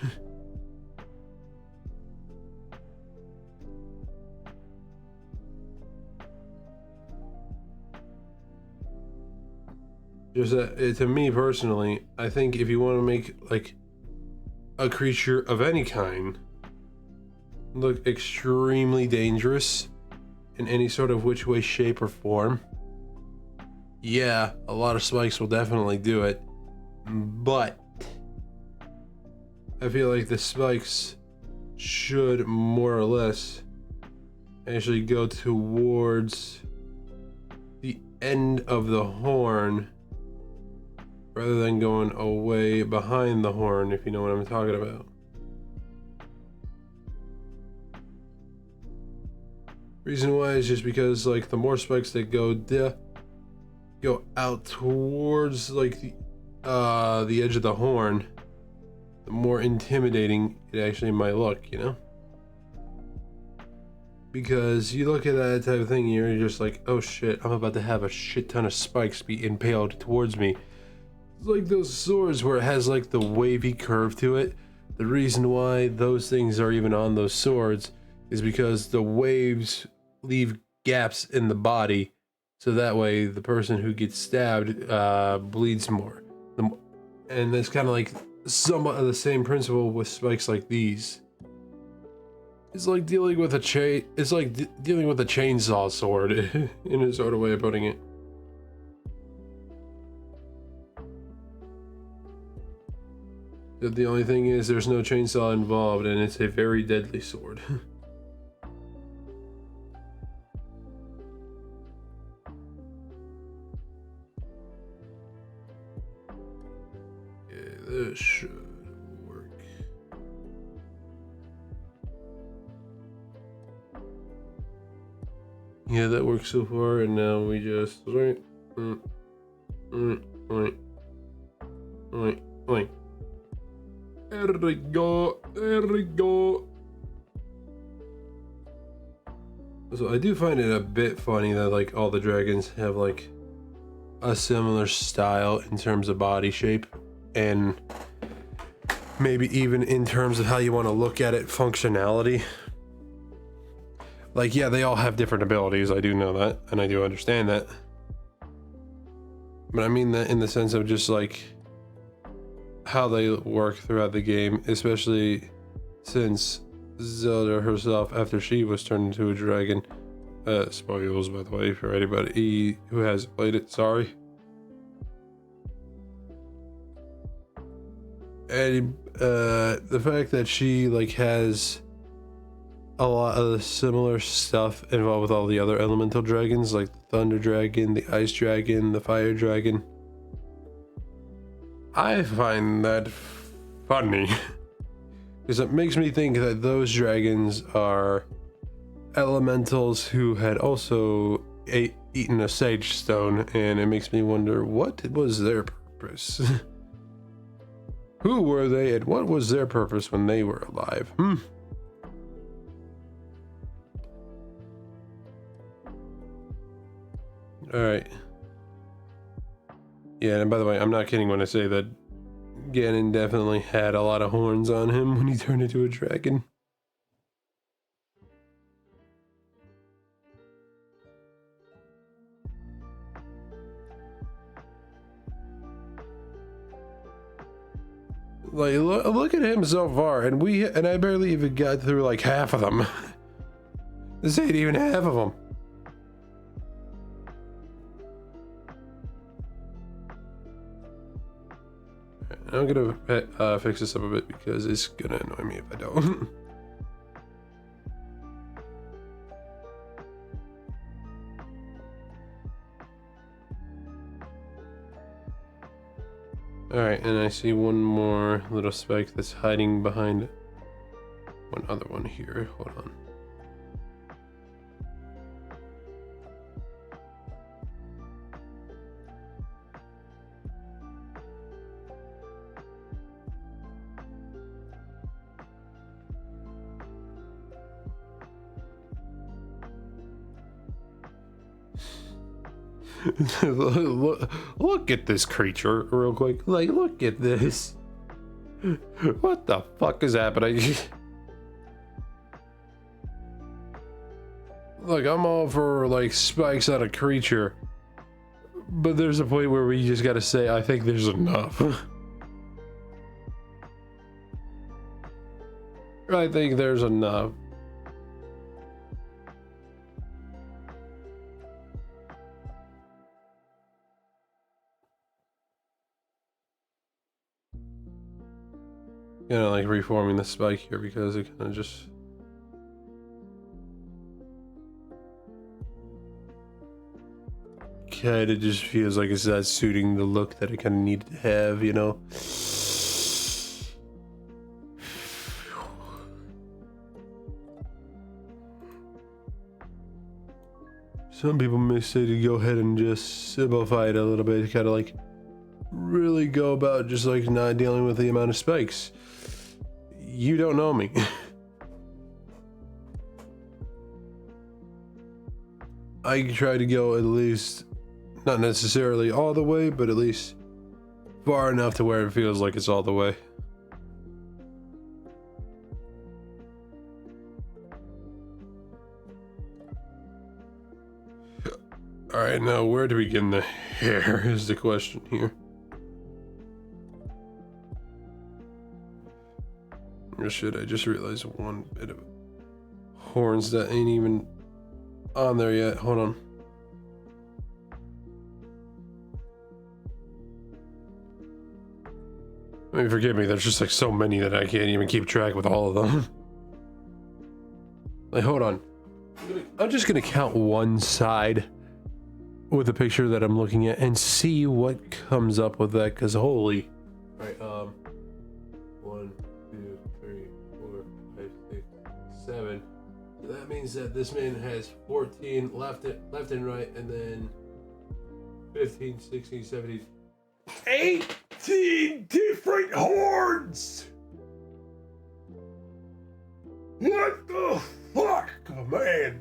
Just to me personally, I think if you want to make like a creature of any kind look extremely dangerous in any sort of which way, shape, or form, yeah, a lot of spikes will definitely do it, but I feel like the spikes should more or less actually go towards the end of the horn rather than going away behind the horn, if you know what I'm talking about. Reason why is just because like the more spikes that go out towards like the edge of the horn, the more intimidating it actually might look, you know? Because you look at that type of thing, you're just like, oh shit, I'm about to have a shit ton of spikes be impaled towards me. It's like those swords where it has like the wavy curve to it. The reason why those things are even on those swords is because the waves leave gaps in the body, so that way the person who gets stabbed bleeds more. And that's kind of like somewhat of the same principle with spikes like these. It's like dealing with a it's like dealing with a chainsaw sword in a sort of way of putting it. The only thing is there's no chainsaw involved and it's a very deadly sword. Yeah, this should work. Yeah, that works so far, and now we just there we go, there we go. So I do find it a bit funny that like all the dragons have like a similar style in terms of body shape, and maybe even in terms of how you want to look at it, functionality. Like, yeah, they all have different abilities, I do know that, and I do understand that. But I mean that in the sense of just like how they work throughout the game, especially since Zelda herself, after she was turned into a dragon, spoilers by the way for anybody who hasn't played it, sorry. And the fact that she like has a lot of the similar stuff involved with all the other elemental dragons, like the thunder dragon, the ice dragon, the fire dragon, I find that funny because it makes me think that those dragons are elementals who had also eaten a sage stone, and it makes me wonder what was their purpose. Who were they and what was their purpose when they were alive? Alright. Yeah, and by the way, I'm not kidding when I say that Ganon definitely had a lot of horns on him when he turned into a dragon. Like, look at him so far, and I barely even got through like half of them. This ain't even half of them. I'm gonna fix this up a bit because it's gonna annoy me if I don't. Alright, and I see one more little spike that's hiding behind one other one here. Hold on. Look at this creature real quick. Like, look at this. What the fuck is happening? Look, I'm all for like spikes on a creature, but there's a point where we just gotta say, I think there's enough. I think there's enough. Kind of like reforming the spike here because it kind of just. Kind of just feels like it's not suiting the look that it kind of needed to have, you know? Some people may say to go ahead and just simplify it a little bit, kind of like really go about just like not dealing with the amount of spikes. You don't know me. I try to go at least, not necessarily all the way, but at least far enough to where it feels like it's all the way. Alright, now where do we begin the hair is the question here. Or should I just realize one bit of horns that ain't even on there yet? Hold on. I mean, forgive me, there's just like so many that I can't even keep track with all of them. Like, hold on. I'm just gonna count one side with the picture that I'm looking at and see what comes up with that, because holy. Alright, 1, 2, 3, 4, 5, 6, 7. So that means that this man has 14 left and right, and then 15, 16, 17, 18 different horns! What the fuck, man?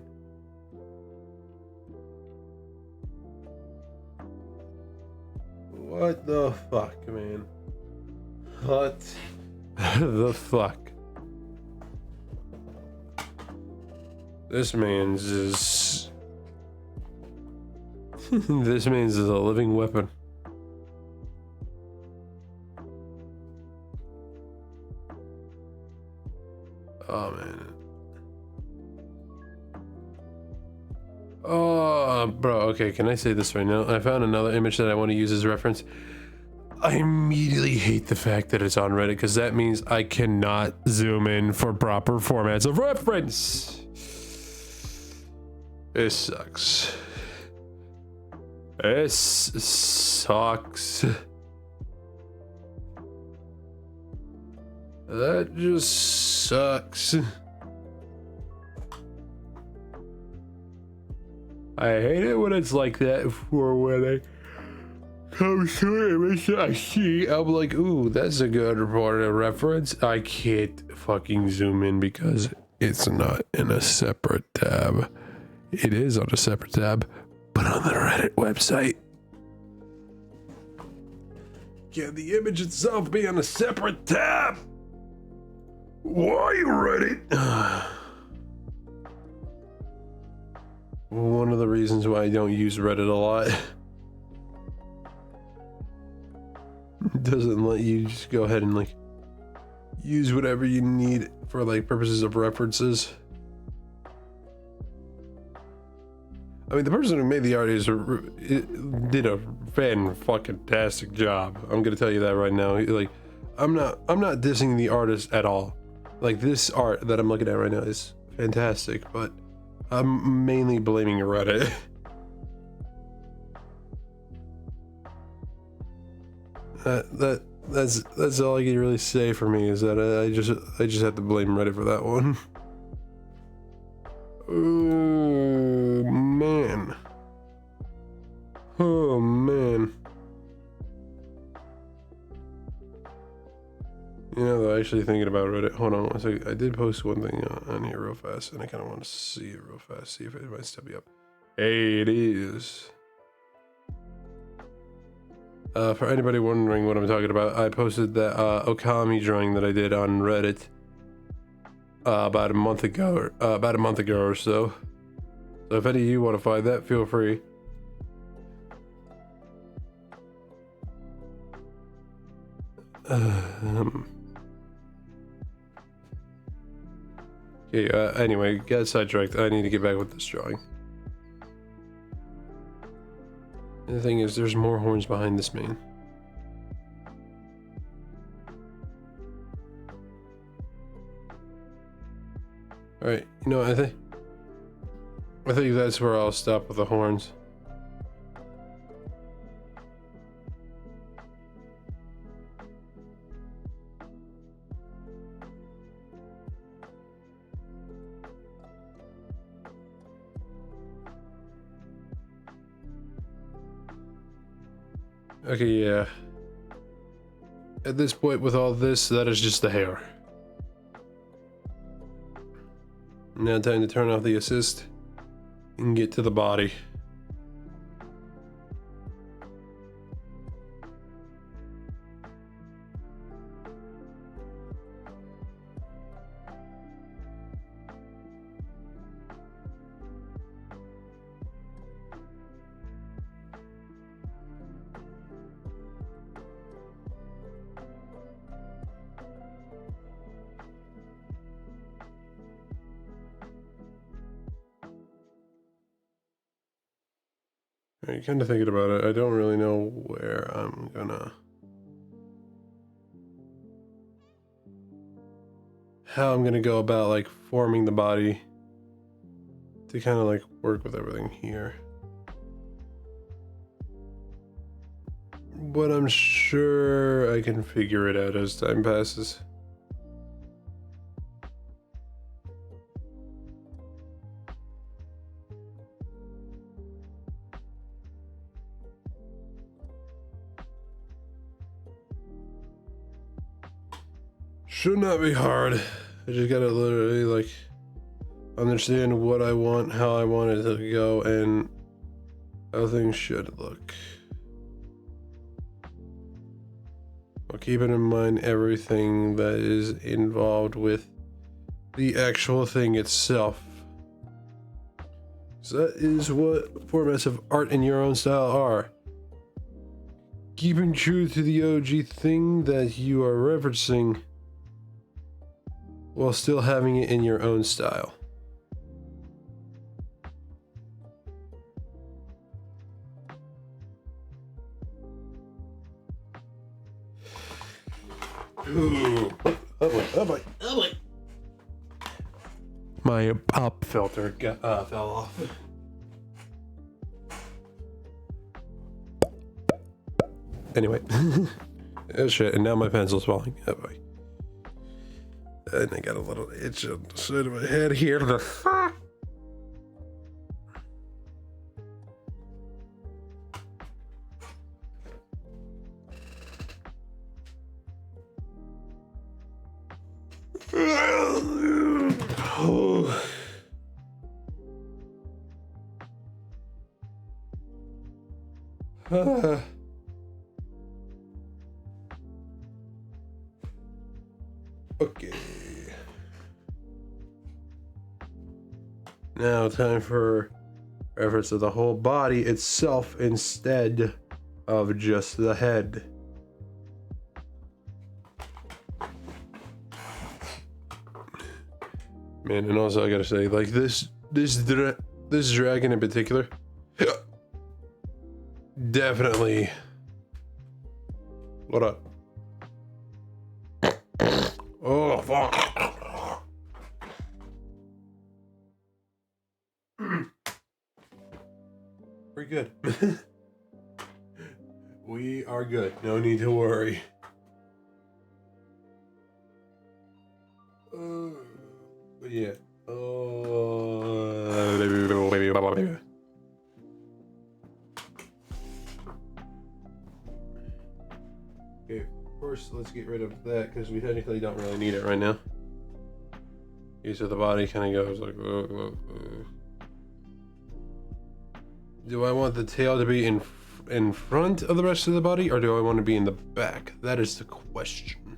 What the fuck, man? What the fuck? This man's is... This man's is a living weapon. Oh, man. Oh, bro, okay, can I say this right now? I found another image that I want to use as reference. I immediately hate the fact that it's on Reddit, because that means I cannot zoom in for proper formats of reference. It sucks. It sucks. That just sucks. I hate it when it's like that for when I come to it, I see, I'm like, ooh, that's a good reported reference. I can't fucking zoom in because it's not in a separate tab. It is on a separate tab, but on the Reddit website. Can the image itself be on a separate tab? Why Reddit? One of the reasons why I don't use Reddit a lot. It doesn't let you just go ahead and like use whatever you need for like purposes of references. I mean, the person who made the art did a fan-fucking-tastic job. I'm gonna tell you that right now. Like, I'm not dissing the artist at all. Like, this art that I'm looking at right now is fantastic, but I'm mainly blaming Reddit. That's all I can really say for me is that I just have to blame Reddit for that one. Oh man. Oh man. You know, though, actually thinking about Reddit. Hold on one second. I did post one thing on here real fast, and I kind of want to see it real fast, see if it might step me up. Hey, it is. For anybody wondering what I'm talking about, I posted that Okami drawing that I did on Reddit about a month ago or so. So if any of you want to find that, feel free. Okay, anyway, got sidetracked. I need to get back with this drawing. And the thing is, there's more horns behind this man. Alright, you know, I think that's where I'll stop with the horns. Okay, yeah. At this point with all this, that is just the hair. Now time to turn off the assist and get to the body. Alright, kind of thinking about it, I don't really know where I'm gonna... how I'm gonna go about, like, forming the body to kind of, like, work with everything here. But I'm sure I can figure it out as time passes. Should not be hard. I just gotta literally like understand what I want, how I want it to go, and how things should look. While keeping in mind everything that is involved with the actual thing itself. So that is what formats of art in your own style are. Keeping true to the OG thing that you are referencing, while still having it in your own style. Ooh. Oh boy, oh boy, oh boy. My pop filter got, fell off. Anyway. Oh shit, and now my pencil's falling. Oh boy. And I got a little itch on the side of my head here. The fuck? Okay. Now time for reference of the whole body itself instead of just the head. Man, and also I gotta say, like this dragon in particular, definitely. What up? Oh fuck! We're good. We are good. No need to worry. But yeah. Okay, first let's get rid of that because we technically don't really need it right now. Okay, so the body kind of goes like. Do I want the tail to be in in front of the rest of the body, or do I want to be in the back? That is the question.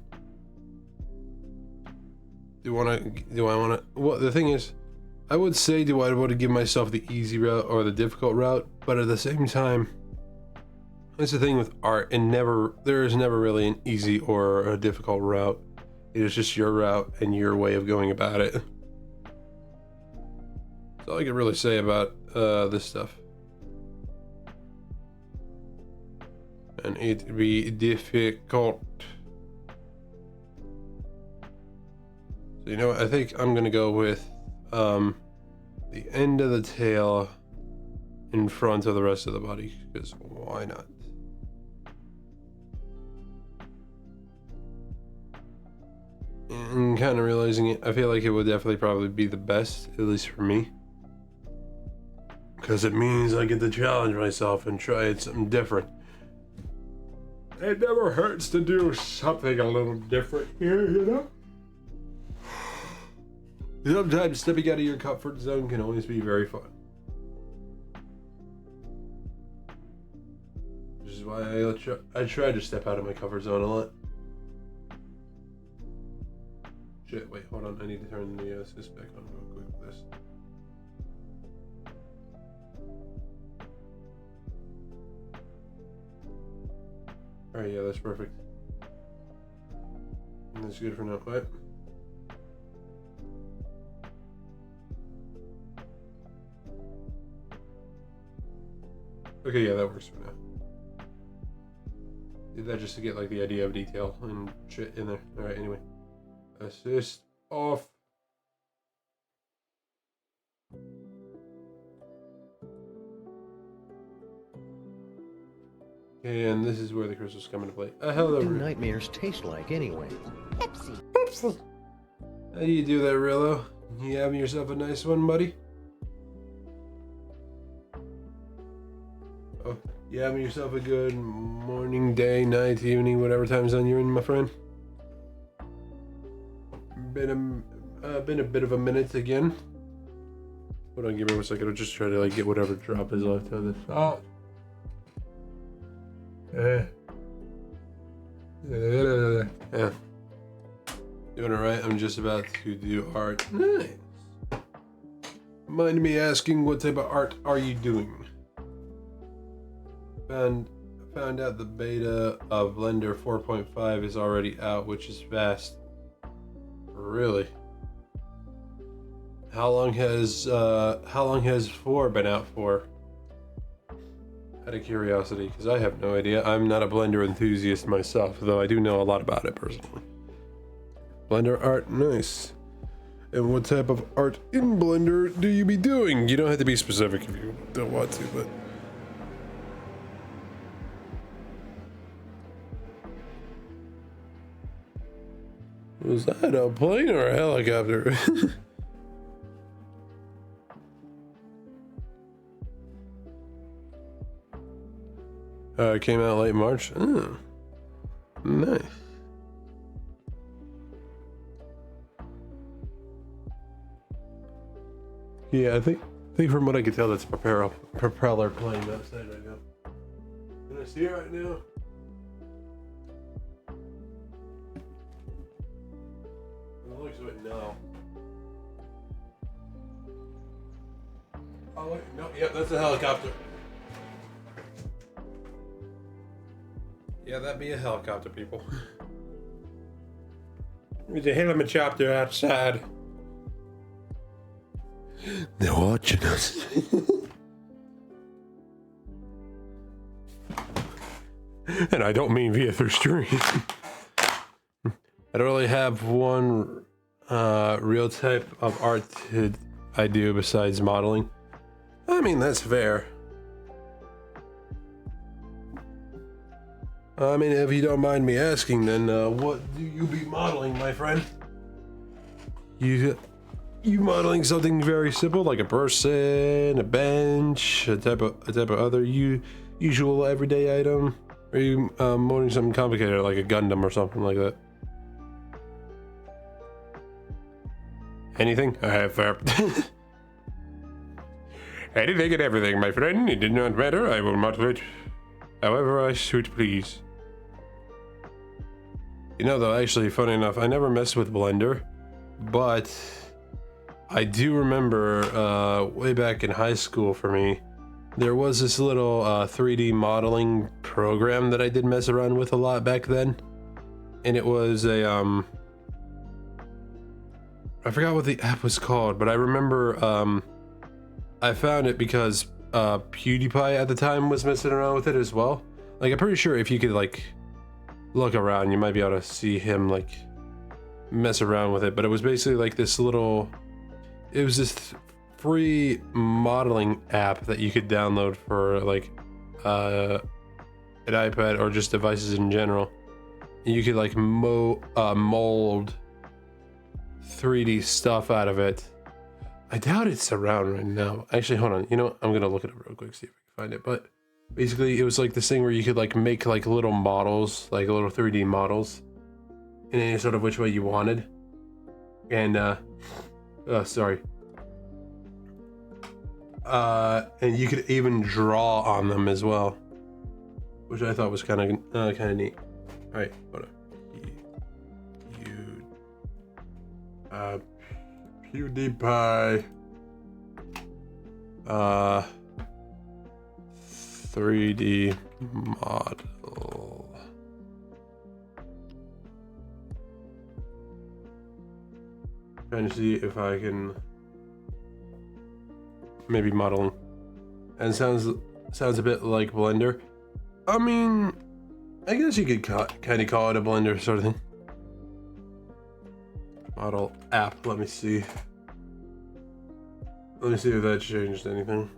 Do I want to? Well, the thing is, I would say, do I want to give myself the easy route or the difficult route? But at the same time, that's the thing with art, and there is never really an easy or a difficult route. It is just your route and your way of going about it. That's all I can really say about this stuff. And it be difficult. So you know what? I think I'm gonna go with the end of the tail in front of the rest of the body, because why not? And kind of realizing it, I feel like it would definitely probably be the best, at least for me. Because it means I get to challenge myself and try something different. It never hurts to do something a little different here, you know? Sometimes stepping out of your comfort zone can always be very fun. Which is why I try to step out of my comfort zone a lot. Shit, wait, hold on. I need to turn the assist back on real quick with this. Alright, yeah, that's perfect. And that's good for now, right? Okay, yeah, that works for now. Did that just to get like the idea of detail and shit in there. Alright, anyway. Assist off. And this is where the crystals come into play. Hello. What do nightmares taste like anyway? Pepsi. Pepsi. How do you do that, Rillo? You having yourself a nice one, buddy? Oh, you having yourself a good morning, day, night, evening, whatever time zone you're in, my friend? Been a bit of a minute again. Hold on, give me 1 second. I'll just try to like get whatever drop is left of this. Oh. Yeah. Doing alright. I'm just about to do art. Nice. Mind me asking, what type of art are you doing? Found out the beta of Blender 4.5 is already out, which is fast. Really? How long has 4 been out for? Out of curiosity, because I have no idea. I'm not a Blender enthusiast myself, though I do know a lot about it personally. Blender art, nice. And what type of art in Blender do you be doing? You don't have to be specific if you don't want to, but... Was that a plane or a helicopter? It came out late March. Oh, nice. Yeah, I think from what I can tell, that's a propeller plane outside right now. Can I see it right now? It looks like no. Oh wait, no, yeah, that's a helicopter. Yeah, that'd be a helicopter, people. There's a helicopter outside. They're watching us. And I don't mean via through stream. I don't really have one real type of art I do besides modeling. I mean, that's fair. I mean, if you don't mind me asking, then what do you be modeling, my friend? You modeling something very simple, like a person, a bench, a type of other usual everyday item? Or are you modeling something complicated, like a Gundam or something like that? Anything? I have anything and everything, my friend. It did not matter. I will model it however I should please. You know, though, actually, funny enough, I never messed with Blender, but I do remember way back in high school for me, there was this little 3D modeling program that I did mess around with a lot back then. And it was a, I forgot what the app was called, but I remember I found it because PewDiePie at the time was messing around with it as well. Like, I'm pretty sure if you could, like, look around, you might be able to see him, like, mess around with it. But it was basically like this little, it was this free modeling app that you could download for, like, an iPad or just devices in general. And you could, like, mold 3D stuff out of it. I doubt it's around right now. Actually, hold on. You know what? I'm gonna look it up real quick, see if I can find it. But basically, it was like this thing where you could, like, make, like, little models, like little 3D models in any sort of which way you wanted. And sorry. And you could even draw on them as well, which I thought was kind of neat. All right, hold on. PewDiePie 3D model. Trying to see if I can maybe modeling. And sounds a bit like Blender. I mean, I guess you could kind of call it a Blender sort of thing. Model app, let me see. Let me see if that changed anything.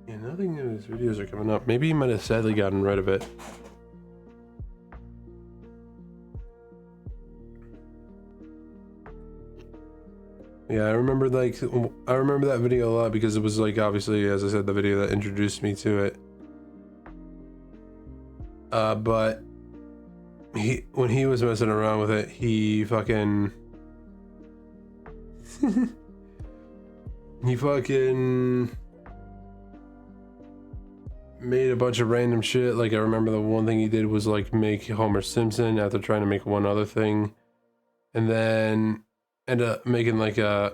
Yeah, nothing in his videos are coming up. Maybe he might have sadly gotten rid of it. Yeah, I remember that video a lot because it was, like, obviously, as I said, the video that introduced me to it. But when he was messing around with it, he fucking made a bunch of random shit. Like, I remember the one thing he did was, like, make Homer Simpson after trying to make one other thing, and then end up making, like, a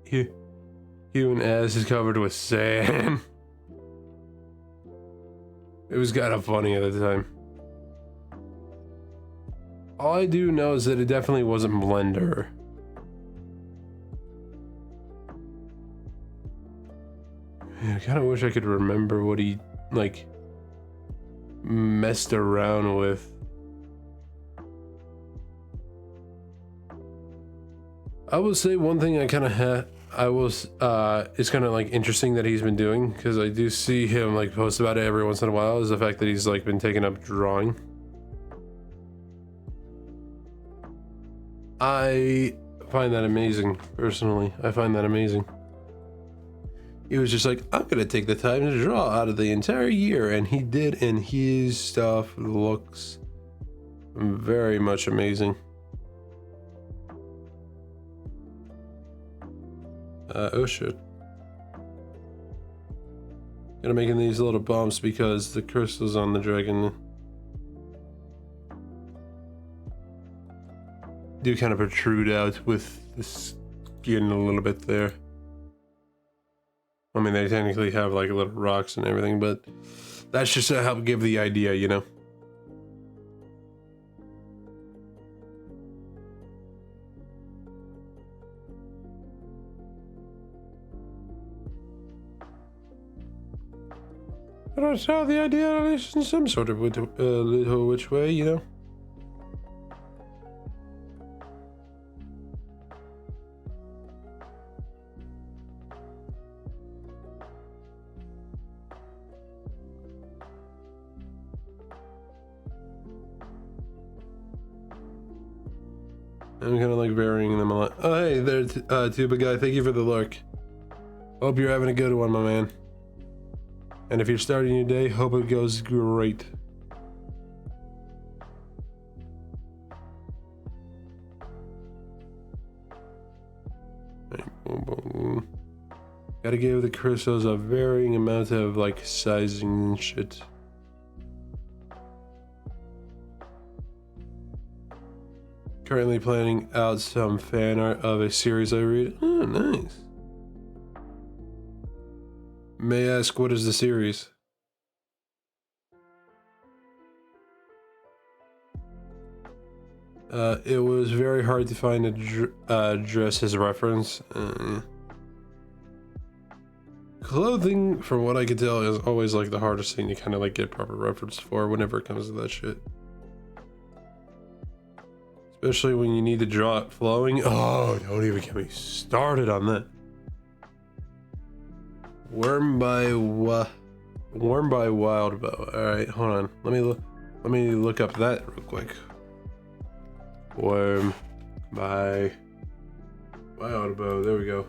human ass is covered with sand. It was kind of funny at the time. All I do know is that it definitely wasn't Blender. Man, I kind of wish I could remember what he, like, messed around with. I will say one thing I kind of it's kind of, like, interesting that he's been doing, because I do see him, like, post about it every once in a while, is the fact that he's, like, been taking up drawing. I find that amazing, personally. I find that amazing. He was just like, I'm gonna take the time to draw out of the entire year, and he did, and his stuff looks very much amazing. Oh shit. Gonna making these little bumps because the crystals on the dragon do kind of protrude out with the skin a little bit there. I mean, they technically have, like, little rocks and everything, but that's just to help give the idea, you know? But I saw the idea, at least in some sort of little which way, you know? I'm kind of, like, varying them a lot. Oh, hey there, Tuba guy. Thank you for the lurk. Hope you're having a good one, my man. And if you're starting your day, hope it goes great. boom, boom. Gotta give the crystals a varying amount of like sizing and shit. Currently planning out some fan art of a series I read. Oh, nice. May I ask, what is the series? It was very hard to find a dress as a reference. Clothing, from what I can tell, is always like the hardest thing to kind of like get proper reference for whenever it comes to that shit. Especially when you need to draw it flowing. Oh, don't even get me started on that. Worm by Wild Bow. All right, hold on. Let me look up that real quick. Worm by Wild Bow. There we go.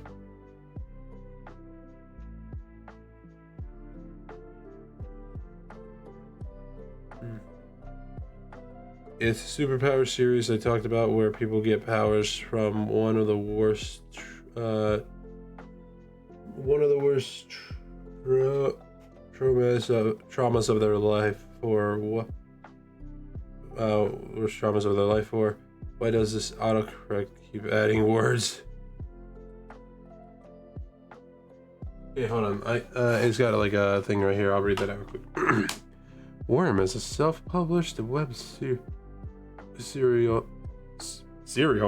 It's a superpower series I talked about where people get powers from one of the worst traumas of their life, or what worst traumas of their life. For why does this autocorrect keep adding words? Okay, hold on. It's got like a thing right here. I'll read that out quick. Worm is a self-published web serial.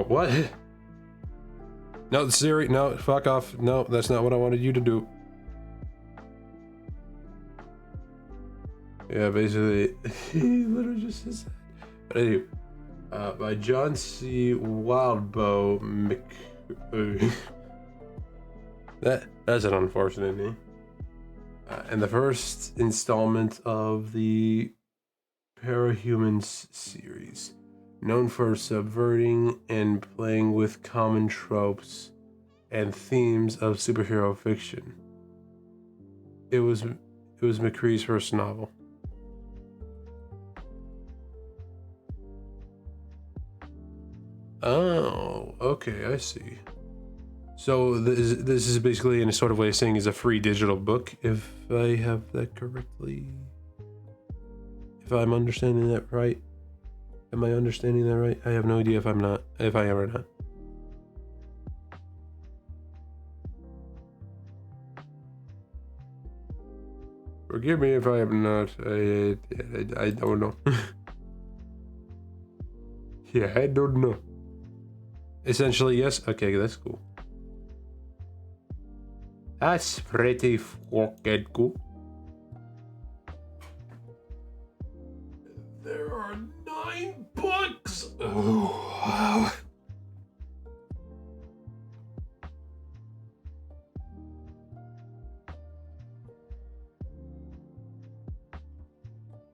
What? No, Siri. No, fuck off. No, that's not what I wanted you to do. Yeah, basically, he literally just says that. But anyway, by John C. Wildbow that's an unfortunate name. And the first installment of the Parahumans series, known for subverting and playing with common tropes and themes of superhero fiction. It was McCree's first novel. Oh, okay, I see. So this is basically in a sort of way of saying is a free digital book, if I have that correctly. If I'm understanding that right. Am I understanding that right? I have no idea if I am or not. Forgive me if I am not. I don't know. Yeah, I don't know. Essentially, yes. Okay, that's cool. That's pretty fucking cool. There are 9 books! Oh, wow.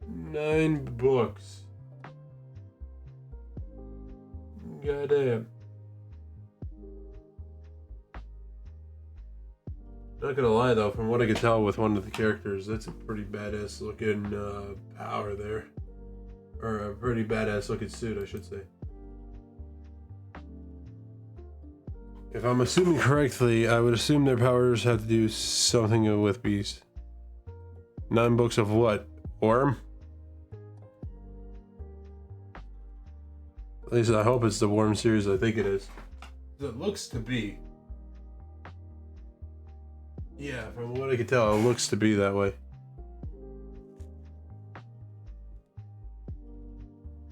Nine books. Goddamn. Not gonna lie though, from what I could tell with one of the characters, that's a pretty badass looking power there. Or a pretty badass looking suit, I should say. If I'm assuming correctly, I would assume their powers have to do something with bees. 9 books of what? Worm? At least I hope it's the Worm series. I think it is. It looks to be. Yeah, from what I can tell, it looks to be that way.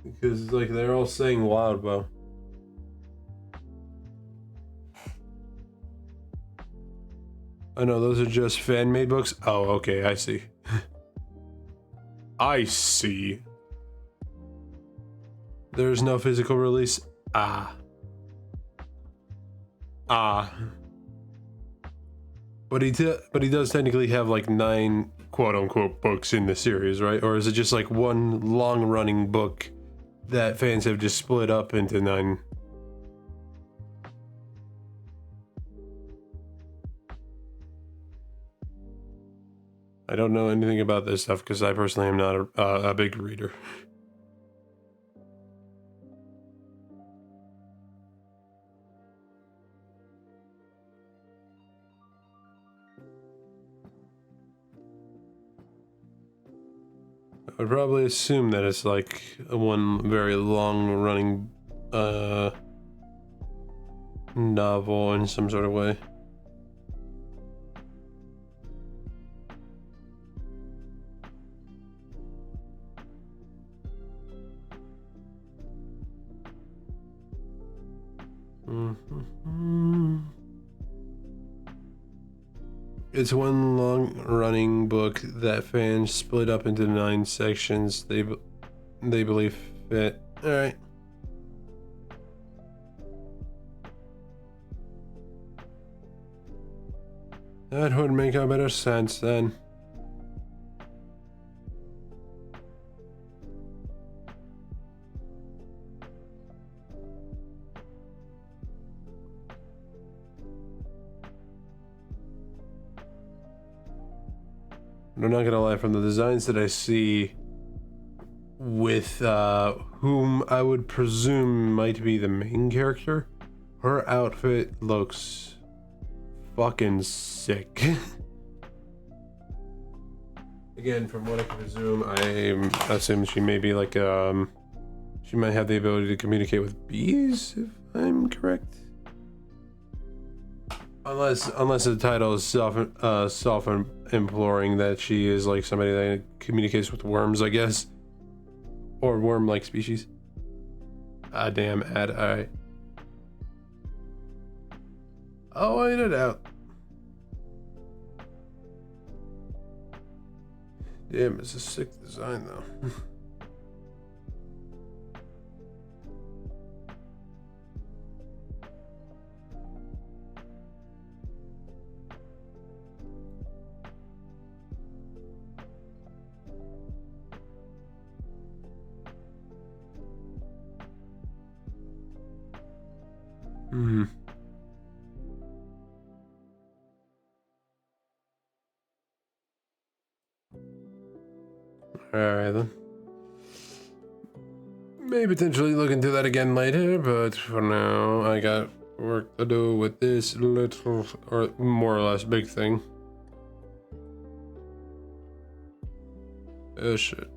Because, like, they're all saying Wild Bow. I know, those are just fan-made books. Oh, okay, I see. I see. There's no physical release. Ah. But he does technically have like 9 quote-unquote books in the series, right? Or is it just like one long-running book that fans have just split up into 9? I don't know anything about this stuff because I personally am not a big reader. I'd probably assume that it's like one very long-running novel in some sort of way. It's one long-running book that fans split up into 9 sections they believe fit. All right. That would make a better sense then. I'm not gonna lie, from the designs that I see with whom I would presume might be the main character, her outfit looks fucking sick. Again, from what I can presume, I assume she may be like she might have the ability to communicate with bees, if I'm correct. Unless the title is self-imploring that she is like somebody that communicates with worms, I guess, or worm-like species. Ah, damn ad. All right. I'll wait it out. Damn, it's a sick design though. Alright then. May potentially look into that again later, but for now, I got work to do with this little, or more or less big thing. Oh shit.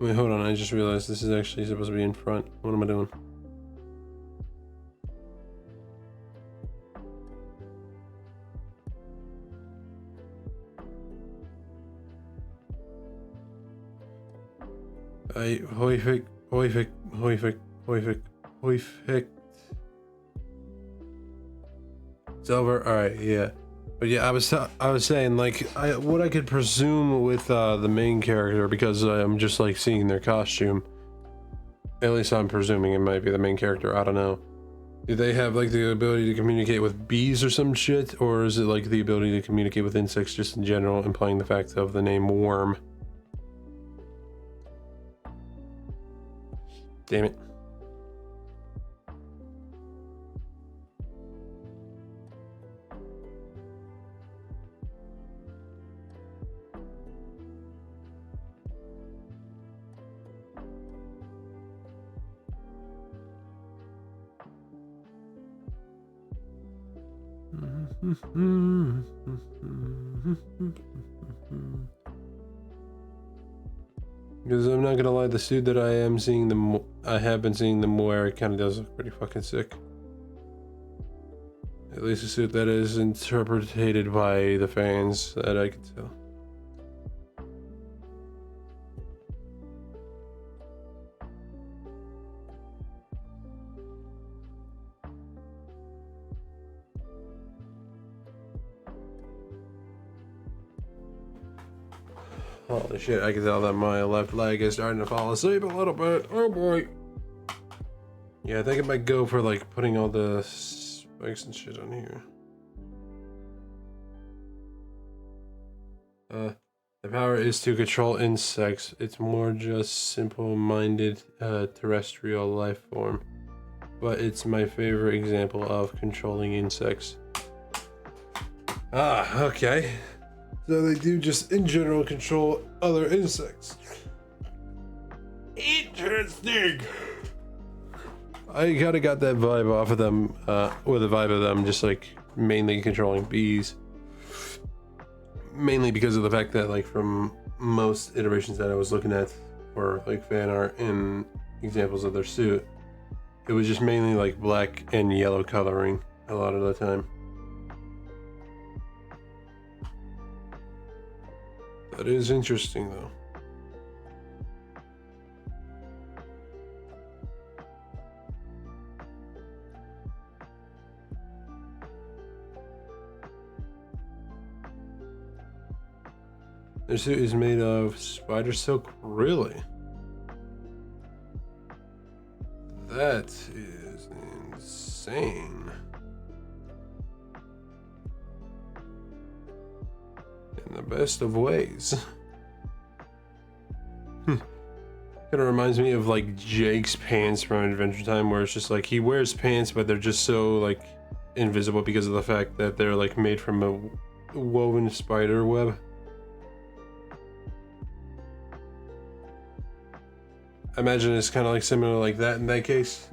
Wait, hold on, I just realized this is actually supposed to be in front. What am I doing? Häufig. It's over. All right, yeah. But yeah, I was saying like what I could presume with the main character, because I'm just like seeing their costume. At least I'm presuming it might be the main character. I don't know. Do they have like the ability to communicate with bees or some shit, or is it like the ability to communicate with insects just in general, implying the fact of the name worm? Damn it. Because I'm not gonna lie, the suit that I have been seeing them wear, it kind of does look pretty fucking sick. At least a suit that is interpreted by the fans, that I can tell. Holy shit, I can tell that my left leg is starting to fall asleep a little bit. Oh boy. Yeah, I think I might go for like putting all the spikes and shit on here. The power is to control insects. It's more just simple-minded terrestrial life form. But it's my favorite example of controlling insects. Ah, okay. So they do just in general control other insects. Interesting. I kind of got that vibe off of them, or the vibe of them just like mainly controlling bees. Mainly because of the fact that like from most iterations that I was looking at for like fan art and examples of their suit, it was just mainly like black and yellow coloring a lot of the time. That is interesting though. Their suit is made of spider silk, really? That is insane. In the best of ways. Kind of reminds me of like Jake's pants from Adventure Time, where it's just like he wears pants, but they're just so like invisible because of the fact that they're like made from a woven spider web. I imagine it's kind of like similar like that in that case.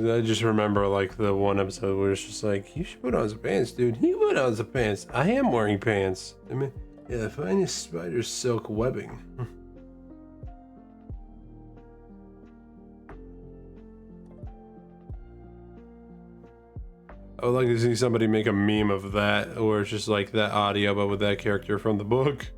I just remember like the one episode where it's just like, you should put on some pants, dude. He put on some pants. I am wearing pants. I mean, yeah, the finest spider silk webbing. I would like to see somebody make a meme of that, or it's just like that audio, but with that character from the book.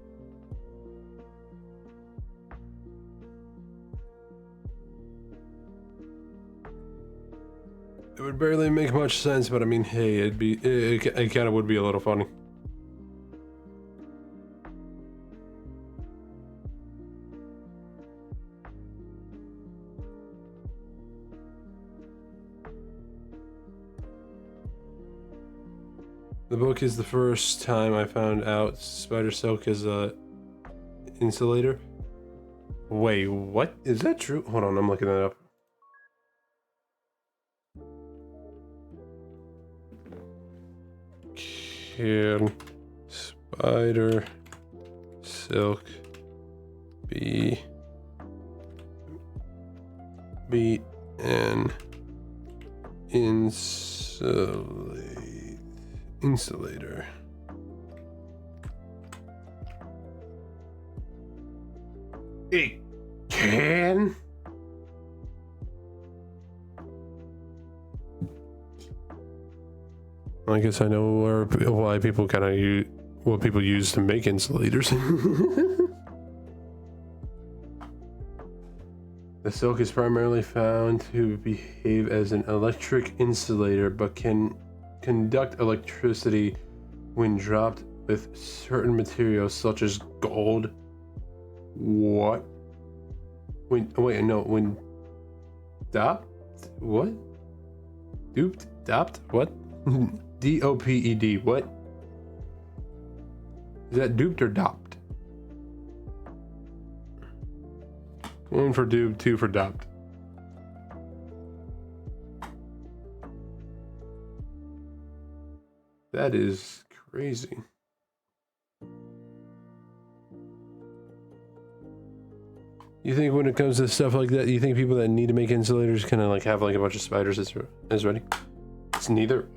It would barely make much sense, but I mean, hey, it kind of would be a little funny. The book is the first time I found out spider silk is a insulator. Wait, what? Is that true? Hold on, I'm looking that up. Can spider silk be an insulator? It can? I guess I know why people kind of use what people use to make insulators. The silk is primarily found to behave as an electric insulator, but can conduct electricity when dropped with certain materials such as gold. What? When dopped? What? Duped? Dopped? What? D-O-P-E-D. What? Is that duped or dopped? 1 for duped, 2 for dopped. That is crazy. You think when it comes to stuff like that, you think people that need to make insulators kind of like have like a bunch of spiders as ready? It's neither.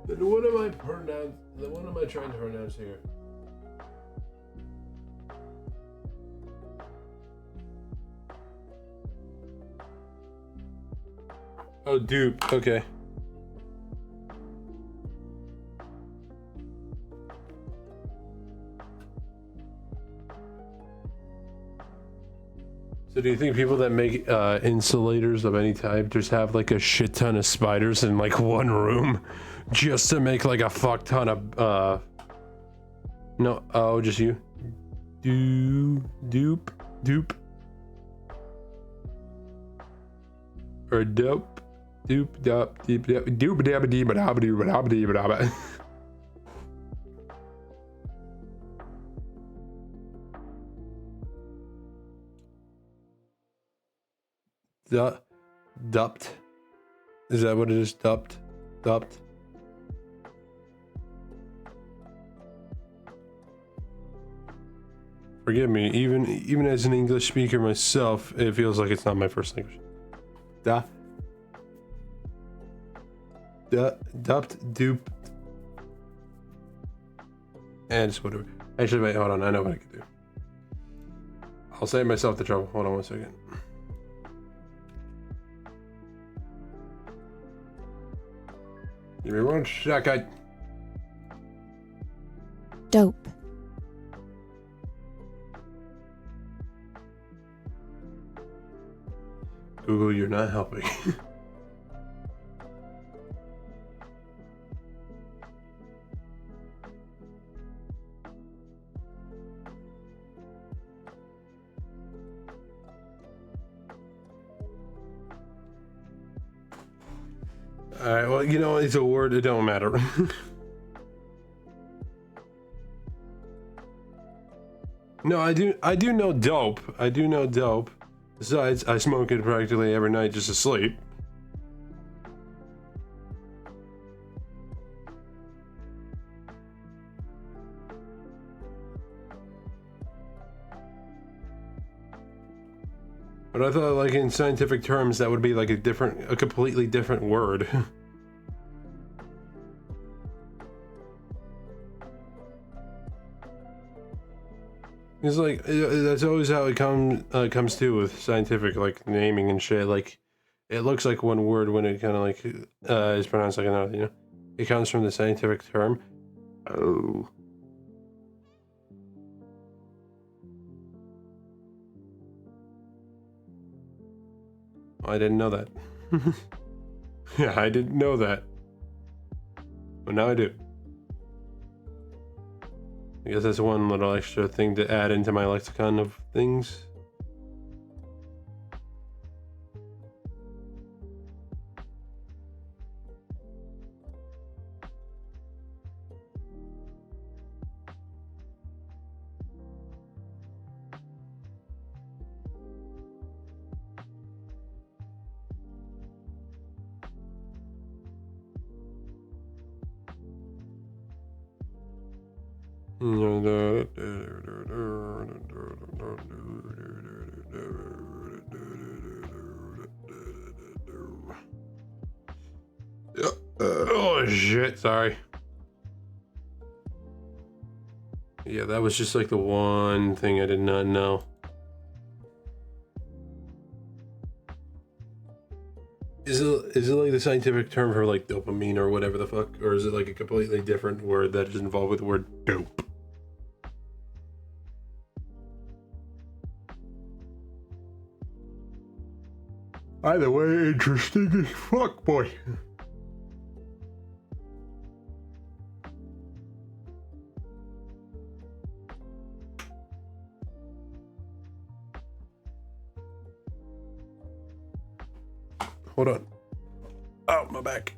Then what am I trying to pronounce here? Oh, dupe. Okay. So do you think people that make insulators of any type just have like a shit ton of spiders in like one room just to make like a fuck ton of no, oh, just you? Dupe. Or dope. Dupe, doop. Dupt. Is that what it is? Dupt. Forgive me, even as an English speaker myself, it feels like it's not my first language. Dupt, dupe. And just whatever. Actually, wait, hold on, I know what I can do. I'll save myself the trouble. Hold on 1 second. Give me 1 second. Dope. Google, you're not helping. Alright, well, you know, it's a word, it don't matter. No, I do know dope. I do know dope. Besides, I smoke it practically every night just to sleep. But I thought, like, in scientific terms, that would be like a completely different word. It's like, that's always how it comes to with scientific, like, naming and shit. Like, it looks like one word when it kind of, like, is pronounced like another, you know? It comes from the scientific term. Oh. I didn't know that. Yeah, I didn't know that. But now I do. I guess that's one little extra thing to add into my lexicon of things. Oh shit, sorry. Yeah, that was just like the one thing I did not know. Is it like the scientific term for like dopamine or whatever the fuck? Or is it like a completely different word that is involved with the word dope? Either way, interesting as fuck, boy. Hold on. Oh, my back.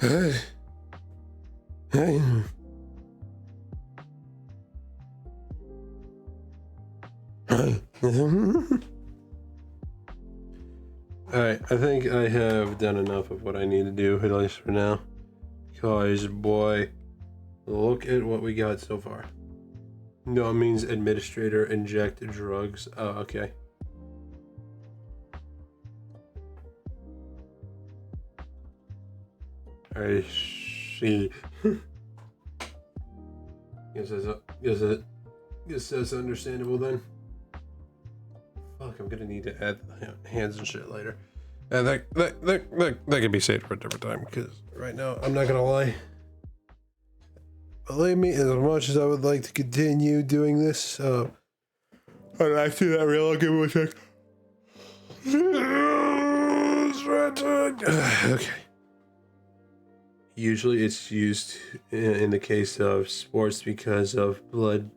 Hey. Hey. Alright, I think I have done enough of what I need to do, at least for now. Because, boy, look at what we got so far. No, it means administrator inject drugs. Oh, okay. I see. Guess that's understandable then. Fuck, I'm gonna need to add hands and shit later. And that can be saved for a different time, because right now, I'm not gonna lie. Believe me, as much as I would like to continue doing this, and I see that real, give me a sec. Okay. Usually it's used in the case of sports because of blood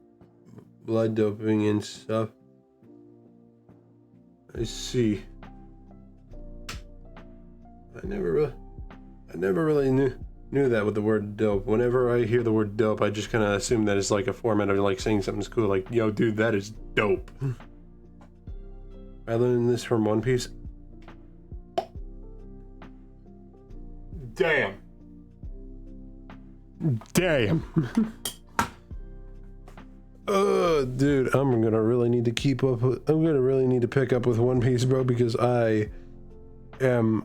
doping and stuff. I see. I never really knew that with the word dope. Whenever I hear the word dope, I just kind of assume that it's like a format of like saying something's cool, like, yo dude, that is dope. I learned this from One Piece. Damn. Dude, I'm gonna really need to keep up with, I'm gonna really need to pick up with One Piece, bro, because I am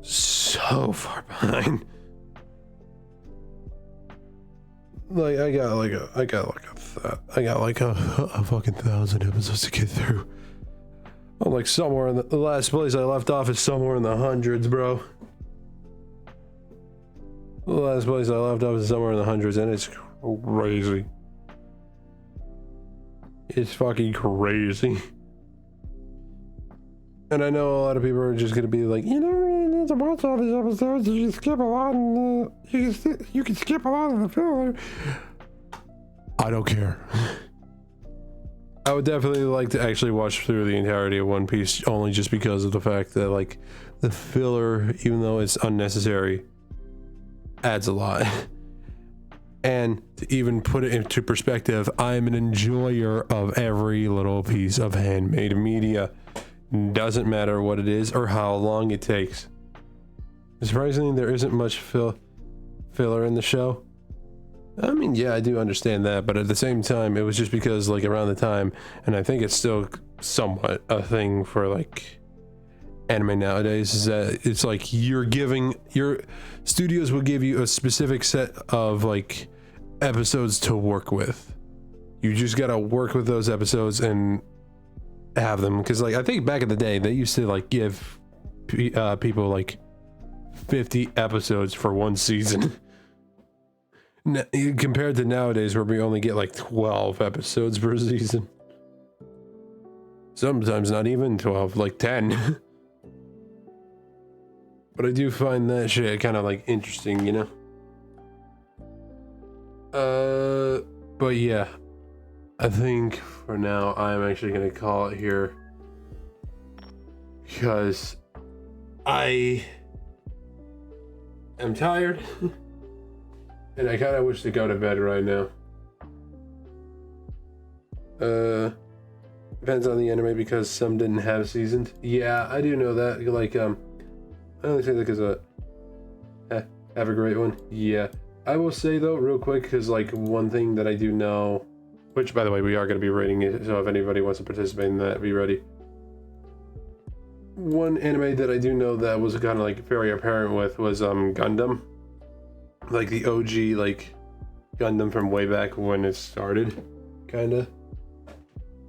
so far behind. Like, I got like a fucking 1,000 episodes to get through. I'm like somewhere in the last place I left off is somewhere in the hundreds, bro. The last place I left off is somewhere in the hundreds, and it's crazy. It's fucking crazy. And I know a lot of people are just gonna be like, you don't really need to watch all these episodes. You can skip a lot, and you can skip a lot of the filler. I don't care. I would definitely like to actually watch through the entirety of One Piece, only just because of the fact that, like, the filler, even though it's unnecessary, adds a lot. And to even put it into perspective, I'm an enjoyer of every little piece of handmade media. Doesn't matter what it is or how long it takes. Surprisingly, there isn't much filler in the show. I mean, yeah, I do understand that, but at the same time, it was just because, like, around the time, and I think it's still somewhat a thing for, like, anime nowadays, is that it's like your studios will give you a specific set of, like, episodes to work with. You just gotta work with those episodes and have them, because, like, I think back in the day, they used to, like, give people, like, 50 episodes for one season. Compared to nowadays where we only get like 12 episodes per season. Sometimes not even 12, like 10. But I do find that shit kind of like interesting, you know? But yeah, I think for now I'm actually gonna call it here, because I am tired. And I kind of wish to go to bed right now. Depends on the anime, because some didn't have seasons. Yeah, I do know that. Like, I only say that because, have a great one. Yeah. I will say, though, real quick, because, like, one thing that I do know, which, by the way, we are going to be rating it, so if anybody wants to participate in that, be ready. One anime that I do know that was kind of, like, very apparent with was, Gundam. Like the OG, like, Gundam from way back when it started, kinda.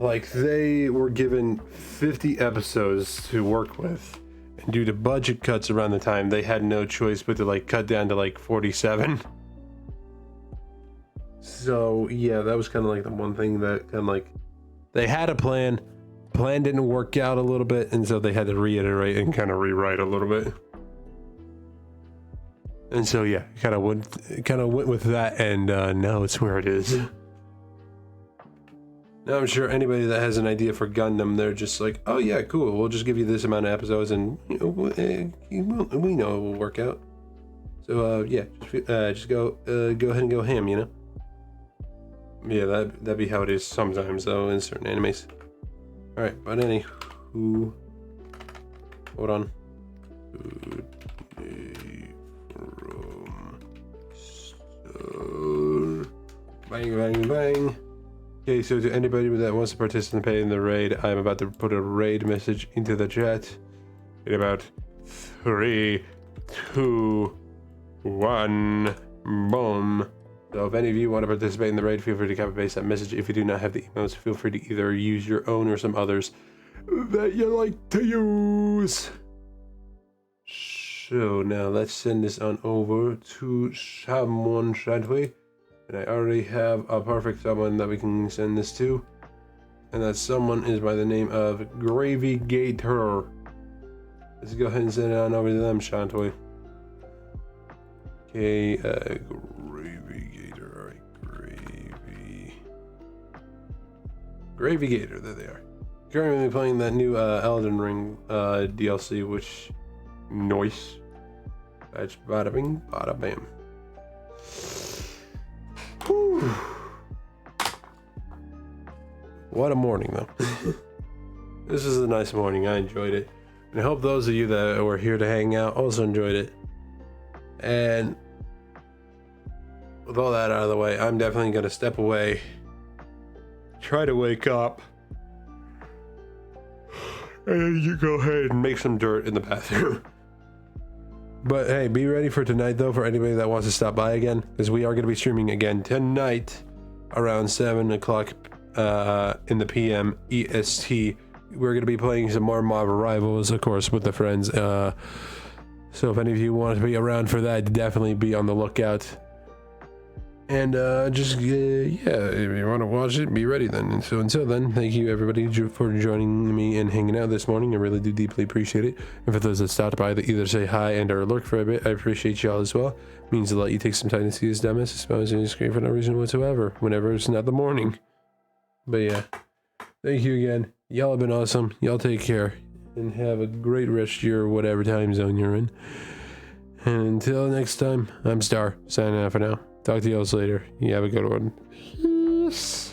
Like, they were given 50 episodes to work with, and due to budget cuts around the time, they had no choice but to, like, cut down to, like, 47. So, yeah, that was kind of, like, the one thing that kind of, like, they had a plan didn't work out a little bit, and so they had to reiterate and kind of rewrite a little bit. And so, yeah, kind of went with that, and now it's where it is. Now I'm sure anybody that has an idea for Gundam, they're just like, oh yeah, cool, we'll just give you this amount of episodes, and, you know, we know it will work out. So yeah, just go ahead and go ham, you know. Yeah, that'd be how it is sometimes, though, in certain animes. All right, but anywho, hold on. Bang, bang, bang. Okay, so to anybody that wants to participate in the raid, I'm about to put a raid message into the chat in about 3, 2, 1, boom. So if any of you want to participate in the raid, feel free to copy paste that message. If you do not have the emails, feel free to either use your own or some others. that you like to use. So now let's send this on over to someone, shan't we? And I already have a perfect someone that we can send this to. And that someone is by the name of Gravy Gator. Let's go ahead and send it on over to them, shan't we? Okay, Gravy Gator, alright, Gravy Gator, there they are. Currently playing that new Elden Ring DLC, which, nice. That's bada bing, bada bam. Whew. What a morning, though. This is a nice morning. I enjoyed it. And I hope those of you that were here to hang out also enjoyed it. And with all that out of the way, I'm definitely going to step away. Try to wake up. And you go ahead and make some dirt in the bathroom. But hey, be ready for tonight, though, for anybody that wants to stop by again. Because we are going to be streaming again tonight around 7 o'clock in the PM EST. We're going to be playing some more Marvel Rivals, of course, with the friends. So if any of you want to be around for that, definitely be on the lookout. And just, yeah, if you want to watch it, be ready then. And so until then, thank you everybody for joining me and hanging out this morning. I really do deeply appreciate it. And for those that stopped by that either say hi and or lurk for a bit, I appreciate y'all as well. It means a lot you take some time to see this dumbass exposed on your screen for no reason whatsoever, whenever it's not the morning. But yeah, thank you again. Y'all have been awesome. Y'all take care and have a great rest of your whatever time zone you're in. And until next time, I'm Star, signing out for now. Talk to you all later. You have a good one. Peace.